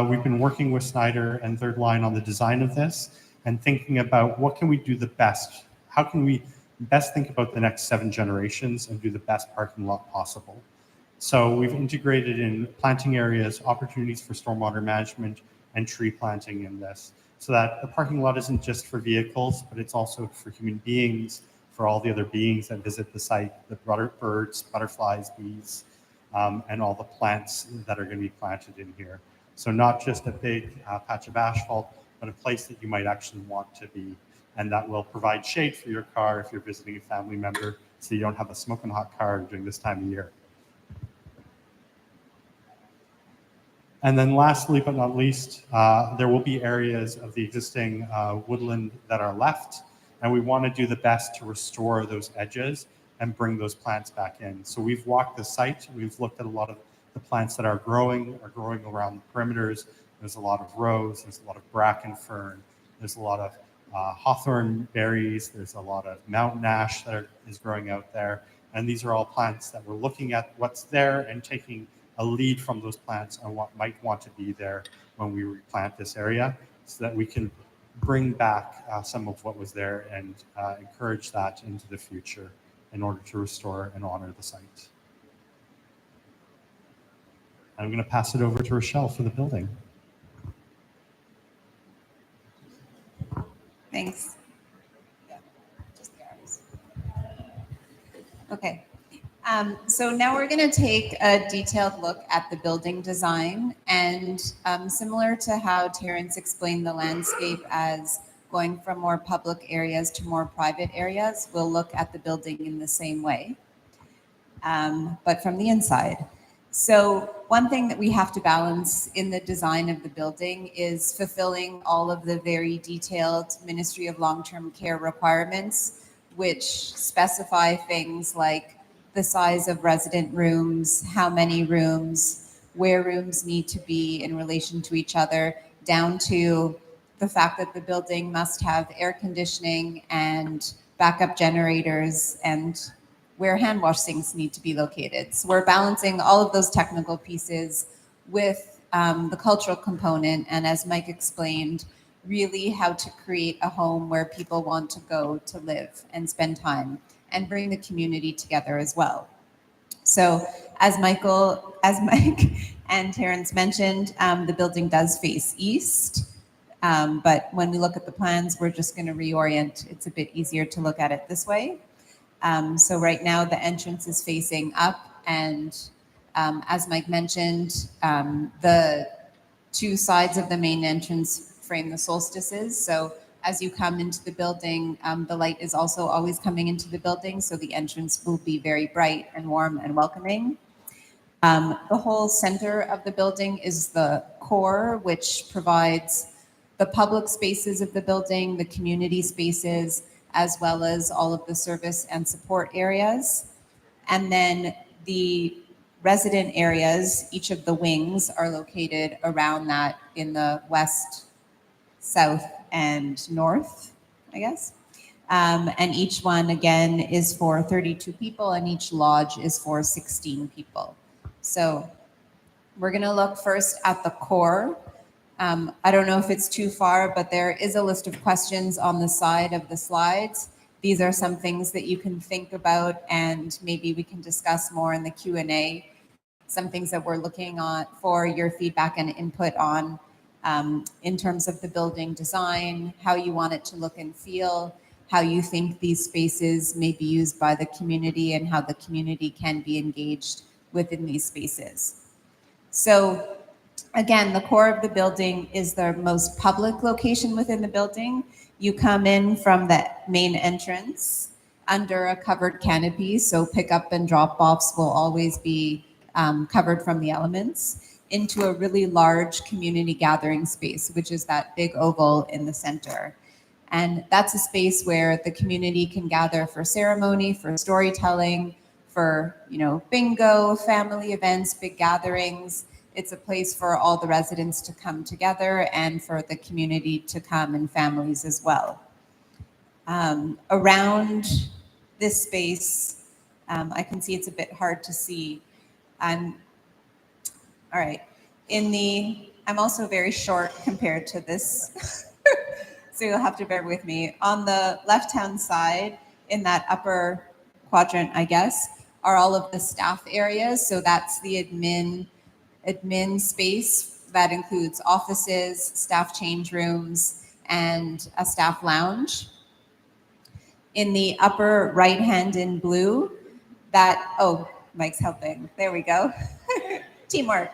we've been working with Snyder and Third Line on the design of this and thinking about what can we do the best? How can we best think about the next 7 generations and do the best parking lot possible? So we've integrated in planting areas, opportunities for stormwater management and tree planting in this, so that the parking lot isn't just for vehicles, but it's also for human beings, for all the other beings that visit the site, the birds, butterflies, bees, and all the plants that are going to be planted in here. So not just a big patch of asphalt, but a place that you might actually want to be, and that will provide shade for your car if you're visiting a family member, so you don't have a smoking hot car during this time of year. And then lastly, but not least, there will be areas of the existing woodland that are left, and we want to do the best to restore those edges and bring those plants back in. So we've walked the site, we've looked at a lot of the plants that are growing around the perimeters. There's a lot of rose, there's a lot of bracken fern, there's a lot of hawthorn berries, there's a lot of mountain ash that is growing out there. And these are all plants that we're looking at what's there and taking a lead from those plants on what might want to be there when we replant this area, so that we can bring back some of what was there and encourage that into the future in order to restore and honor the site. I'm going to pass it over to Rochelle for the building. Thanks. Yeah, just the arms. Okay. So now we're going to take a detailed look at the building design, and similar to how Terrence explained the landscape as going from more public areas to more private areas, we'll look at the building in the same way, but from the inside. So one thing that we have to balance in the design of the building is fulfilling all of the very detailed Ministry of Long-Term Care requirements, which specify things like the size of resident rooms, how many rooms, where rooms need to be in relation to each other, down to the fact that the building must have air conditioning and backup generators and where hand wash sinks need to be located. So we're balancing all of those technical pieces with the cultural component, and as Mike explained, really how to create a home where people want to go to live and spend time and bring the community together as well. So as Mike and Terrence mentioned, the building does face east, but when we look at the plans, we're just going to reorient. It's a bit easier to look at it this way. So right now the entrance is facing up, and as Mike mentioned, the two sides of the main entrance frame the solstices. So as you come into the building, the light is also always coming into the building, so the entrance will be very bright and warm and welcoming. The whole center of the building is the core, which provides the public spaces of the building, the community spaces, as well as all of the service and support areas. And then the resident areas, each of the wings are located around that in the west, south, and north, I guess. And each one, again, is for 32 people, and each lodge is for 16 people. So we're going to look first at the core. I don't know if it's too far, but there is a list of questions on the side of the slides. These are some things that you can think about, and maybe we can discuss more in the Q&A. Some things that we're looking on for your feedback and input on in terms of the building design, how you want it to look and feel, how you think these spaces may be used by the community, and how the community can be engaged within these spaces. So again, the core of the building is the most public location within the building. You come in from the main entrance under a covered canopy, so pickup and drop-offs will always be covered from the elements, into a really large community gathering space, which is that big oval in the center. And that's a space where the community can gather for ceremony, for storytelling, for bingo, family events, big gatherings. It's a place for all the residents to come together and for the community to come, and families as well. Around this space, I can see it's a bit hard to see. All right. I'm also very short compared to this, so you'll have to bear with me. On the left-hand side, in that upper quadrant, I guess, are all of the staff areas. So that's the admin space that includes offices, staff change rooms, and a staff lounge. In the upper right hand in blue, Mike's helping. There we go. Teamwork.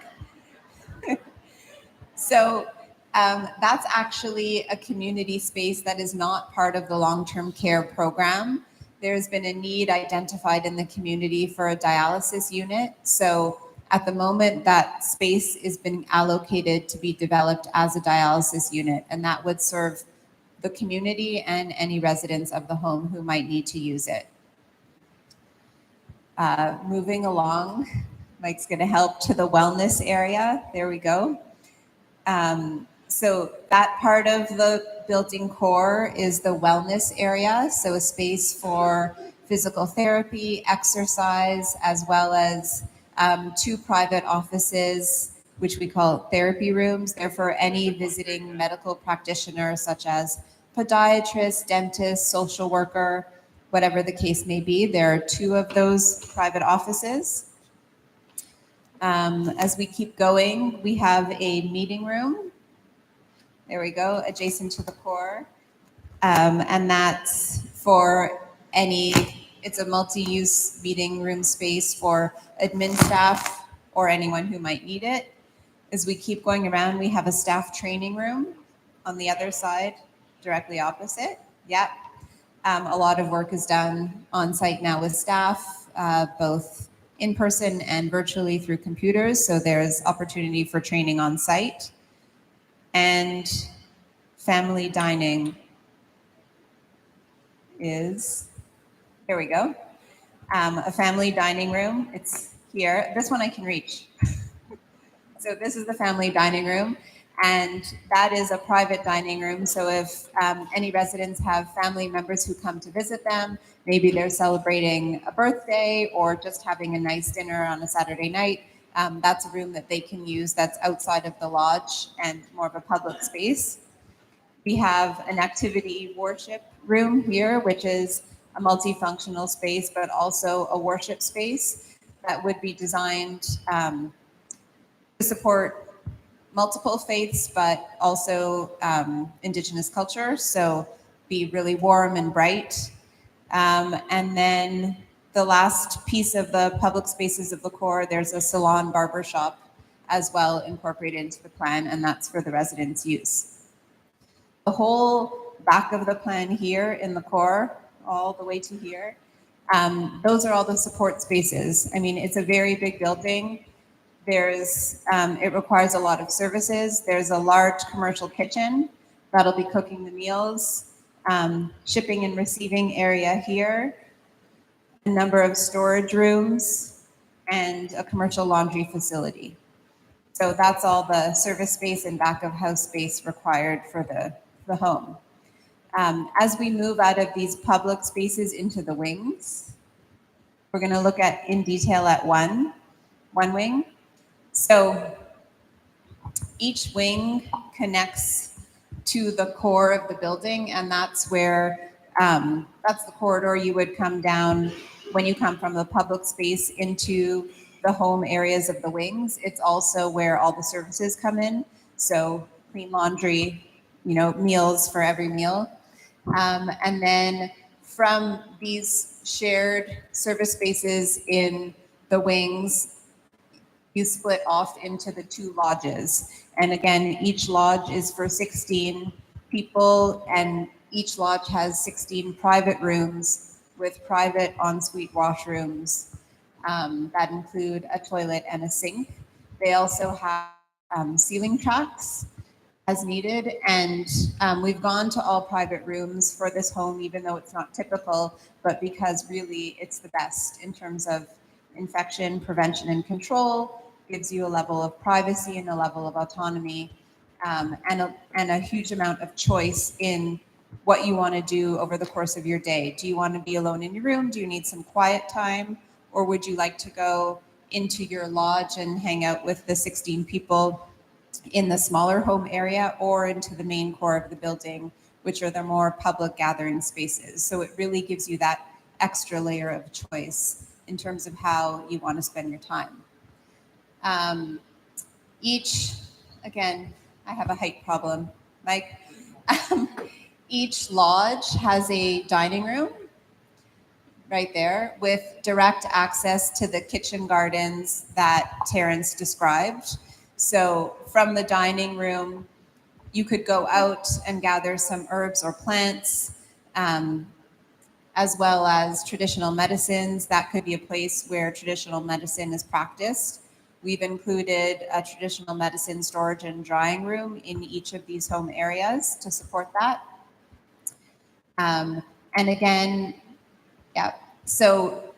So that's actually a community space that is not part of the long-term care program. There's been a need identified in the community for a dialysis unit. So at the moment, that space is being allocated to be developed as a dialysis unit, and that would serve the community and any residents of the home who might need to use it. Moving along, Mike's going to help to the wellness area. There we go. So that part of the building core is the wellness area. So a space for physical therapy, exercise, as well as 2 private offices, which we call therapy rooms. They're for any visiting medical practitioner, such as podiatrist, dentist, social worker, whatever the case may be. There are 2 of those private offices. As we keep going, we have a meeting room. There we go, adjacent to the core. And that's for any It's a multi-use meeting room space for admin staff or anyone who might need it. As we keep going around, we have a staff training room on the other side, directly opposite. Yep. A lot of work is done on site now with staff, both in person and virtually through computers. So there's opportunity for training on site. And family dining is, here we go. A family dining room. It's here. This one I can reach. So this is the family dining room, and that is a private dining room. So if any residents have family members who come to visit them, maybe they're celebrating a birthday or just having a nice dinner on a Saturday night, that's a room that they can use that's outside of the lodge and more of a public space. We have an activity worship room here, which is a multifunctional space, but also a worship space that would be designed to support multiple faiths, but also Indigenous culture. So be really warm and bright. And then the last piece of the public spaces of the core, there's a salon barber shop as well incorporated into the plan, and that's for the residents' use. The whole back of the plan here in the core, all the way to here, those are all the support spaces. I mean, it's a very big building. There's, it requires a lot of services. There's a large commercial kitchen that'll be cooking the meals, shipping and receiving area here, a number of storage rooms, and a commercial laundry facility. So that's all the service space and back of house space required for the home. As we move out of these public spaces into the wings, we're going to look at in detail at one wing. So each wing connects to the core of the building, and that's where, that's the corridor you would come down when you come from the public space into the home areas of the wings. It's also where all the services come in. So clean laundry, you know, meals for every meal. And then from these shared service spaces in the wings, you split off into the two lodges. And again, each lodge is for 16 people, and each lodge has 16 private rooms with private ensuite washrooms that include a toilet and a sink. They also have ceiling tracks as needed, and we've gone to all private rooms for this home, even though it's not typical, but because really it's the best in terms of infection prevention and control, gives you a level of privacy and a level of autonomy, and a huge amount of choice in what you want to do over the course of your day. Do you want to be alone in your room? Do you need some quiet time? Or would you like to go into your lodge and hang out with the 16 people in the smaller home area, or into the main core of the building, which are the more public gathering spaces? So it really gives you that extra layer of choice in terms of how you want to spend your time. Again, I have a height problem, Mike. Each lodge has a dining room right there with direct access to the kitchen gardens that Terrence described. So from the dining room, you could go out and gather some herbs or plants, as well as traditional medicines. That could be a place where traditional medicine is practiced. We've included a traditional medicine storage and drying room in each of these home areas to support that. And again, yeah, so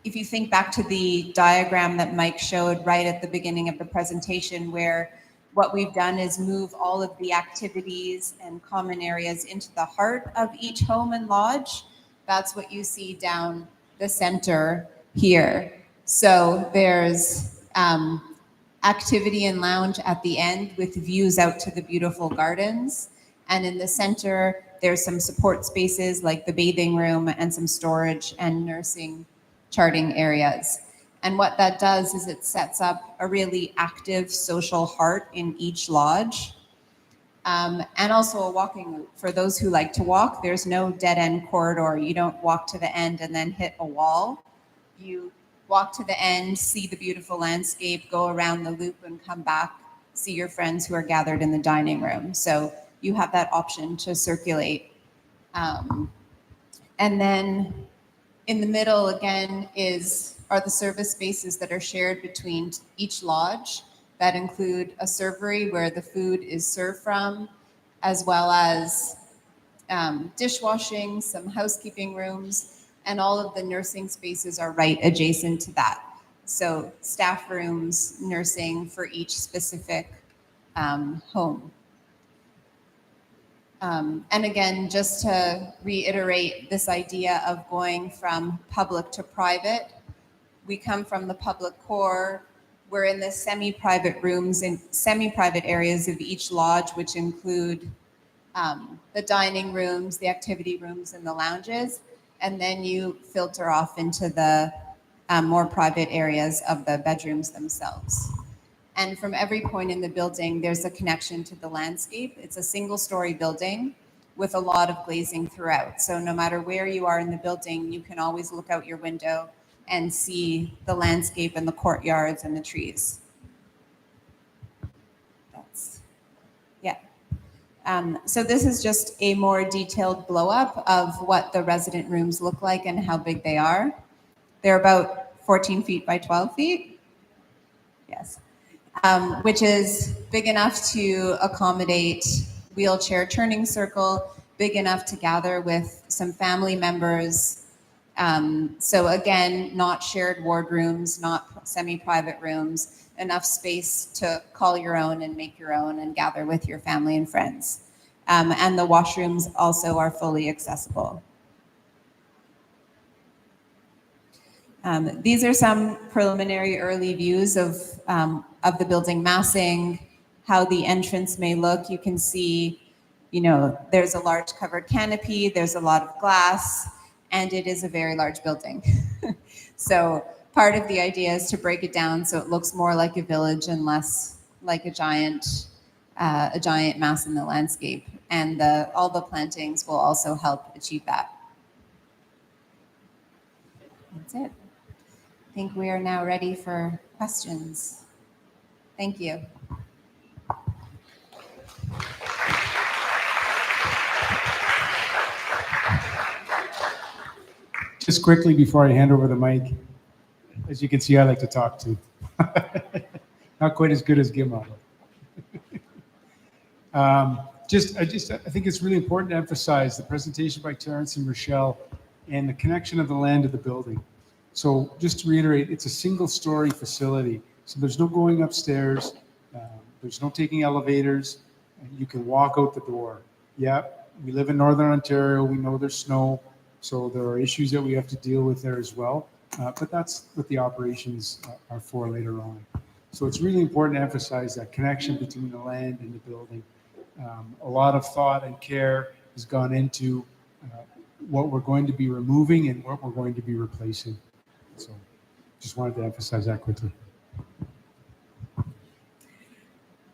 if you think back to the diagram that Mike showed right at the beginning of the presentation, where what we've done is move all of the activities and common areas into the heart of each home and lodge, that's what you see down the center here. So there's activity and lounge at the end with views out to the beautiful gardens. And in the center, there's some support spaces like the bathing room and some storage and nursing charting areas. And what that does is it sets up a really active social heart in each lodge. and also a walking loop. For those who like to walk, there's no dead end corridor. You don't walk to the end and then hit a wall. You walk to the end, see the beautiful landscape, go around the loop and come back, see your friends who are gathered in the dining room. So you have that option to circulate. And then in the middle again are the service spaces that are shared between each lodge that include a servery where the food is served from, as well as dishwashing, some housekeeping rooms, and all of the nursing spaces are right adjacent to that. So staff rooms, nursing for each specific home. And again, just to reiterate this idea of going from public to private, we come from the public core. We're in the semi-private rooms and semi-private areas of each lodge, which include the dining rooms, the activity rooms, and the lounges. And then you filter off into the more private areas of the bedrooms themselves. And from every point in the building, there's a connection to the landscape. It's a single-story building with a lot of glazing throughout. So no matter where you are in the building, you can always look out your window and see the landscape and the courtyards and the trees. So this is just a more detailed blow-up of what the resident rooms look like and how big they are. They're about 14 feet by 12 feet. Yes. Which is big enough to accommodate wheelchair turning circle, big enough to gather with some family members. So again, not shared wardrooms, not semi-private rooms, enough space to call your own and make your own and gather with your family and friends. And the washrooms also are fully accessible. These are some preliminary early views of the building massing, how the entrance may look. You can see, there's a large covered canopy, there's a lot of glass, and it is a very large building. So part of the idea is to break it down so it looks more like a village and less like a giant mass in the landscape. And all the plantings will also help achieve that. That's it. I think we are now ready for questions. Thank you. Just quickly before I hand over the mic, as you can see, I like to talk too. Not quite as good as Gimma. I think it's really important to emphasize the presentation by Terrence and Rochelle and the connection of the land to the building. So just to reiterate, it's a single-story facility. So there's no going upstairs. There's no taking elevators. You can walk out the door. Yeah, we live in Northern Ontario. We know there's snow. So there are issues that we have to deal with there as well. But that's what the operations are for later on. So it's really important to emphasize that connection between the land and the building. A lot of thought and care has gone into what we're going to be removing and what we're going to be replacing. So just wanted to emphasize that quickly.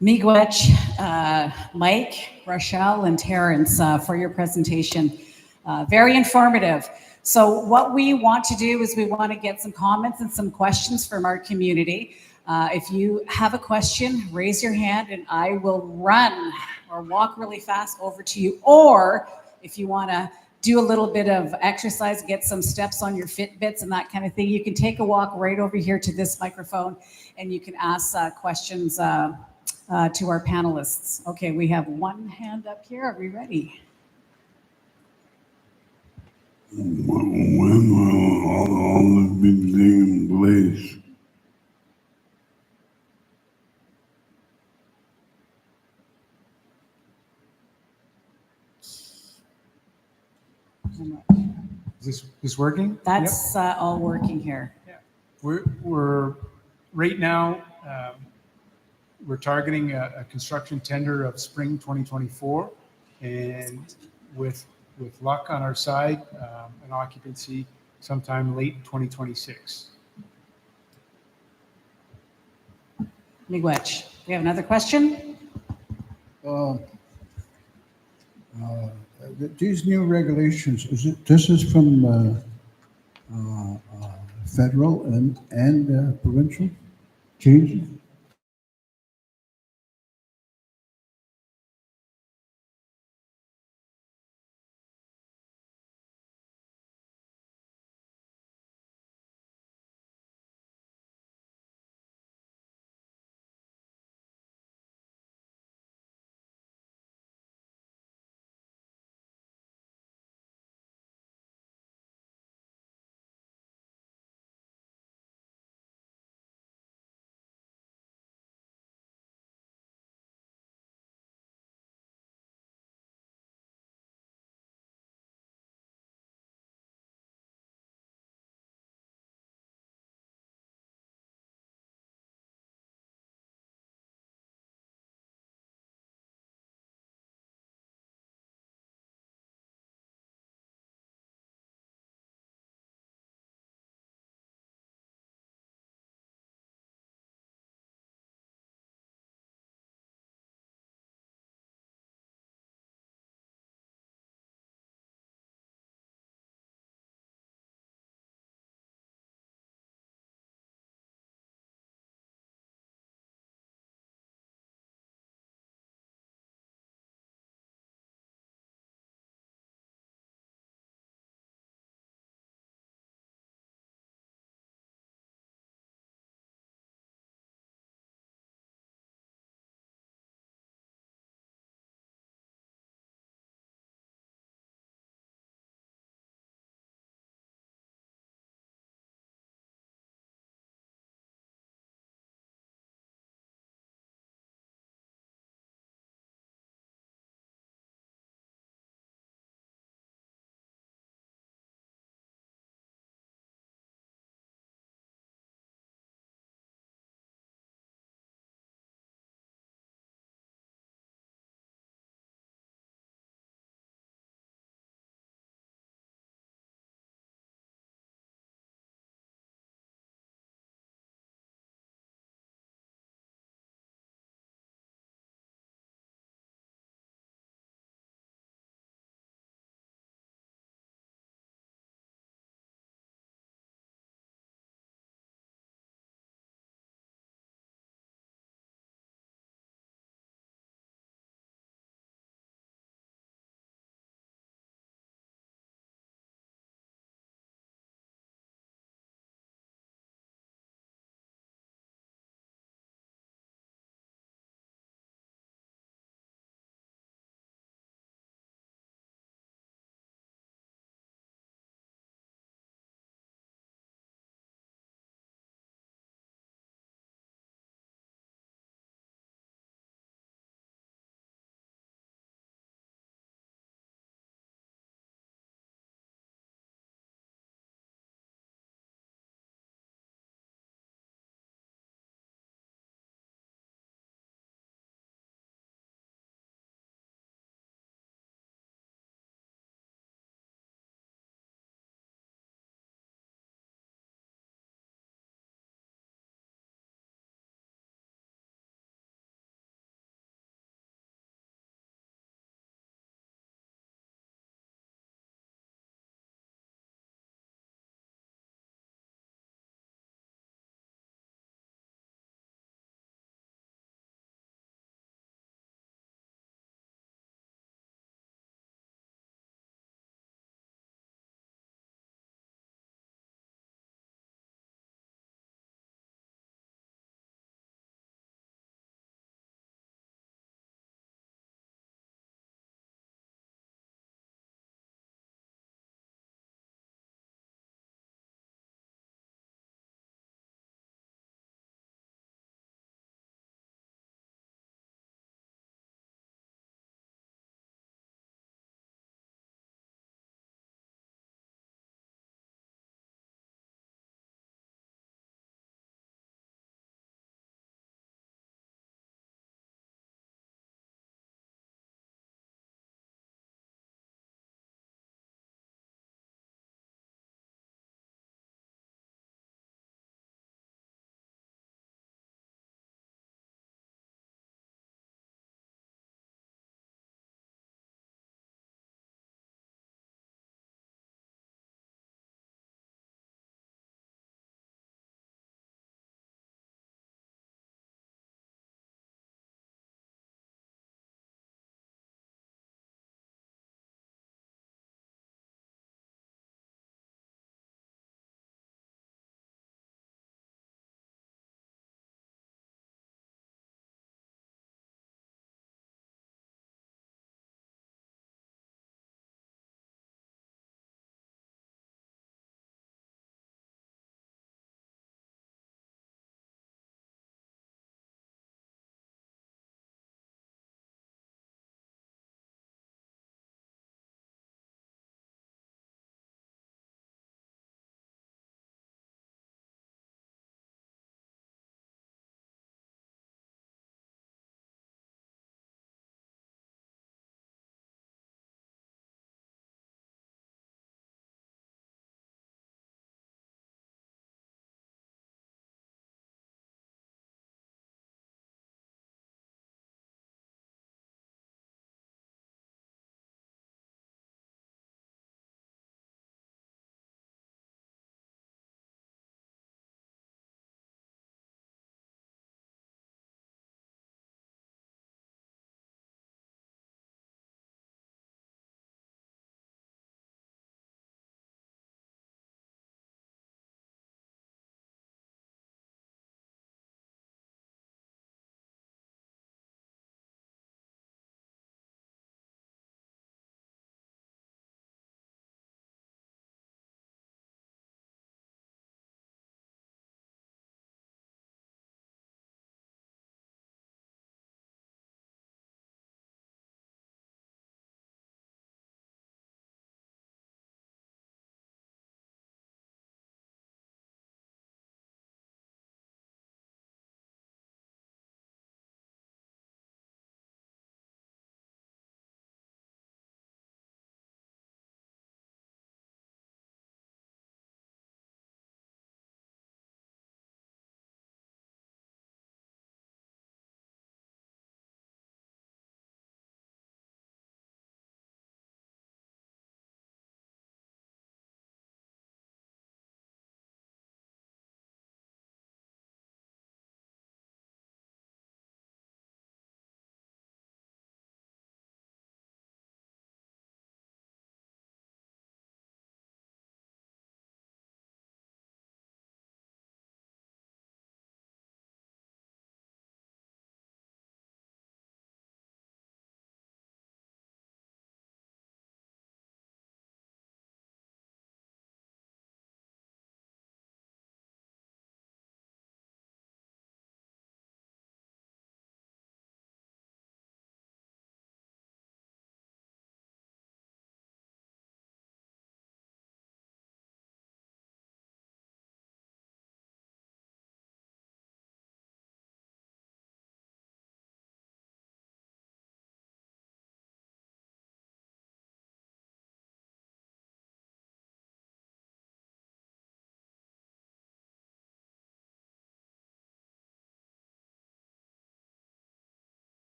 Miigwech, Mike, Rochelle, and Terrence for your presentation. Very informative. So what we want to do is we want to get some comments and some questions from our community. If you have a question, raise your hand and I will run or walk really fast over to you. Or if you want to do a little bit of exercise, get some steps on your Fitbits and that kind of thing, you can take a walk right over here to this microphone and you can ask questions to our panelists. Okay, we have one hand up here. Are we ready? When will all this be taking place? Is this working? That's all working here. Yeah. We're right now, we're targeting a construction tender of spring 2024, and with luck on our side, an occupancy sometime late 2026. Miigwech, we have another question? These new regulations, this is from federal and provincial changes?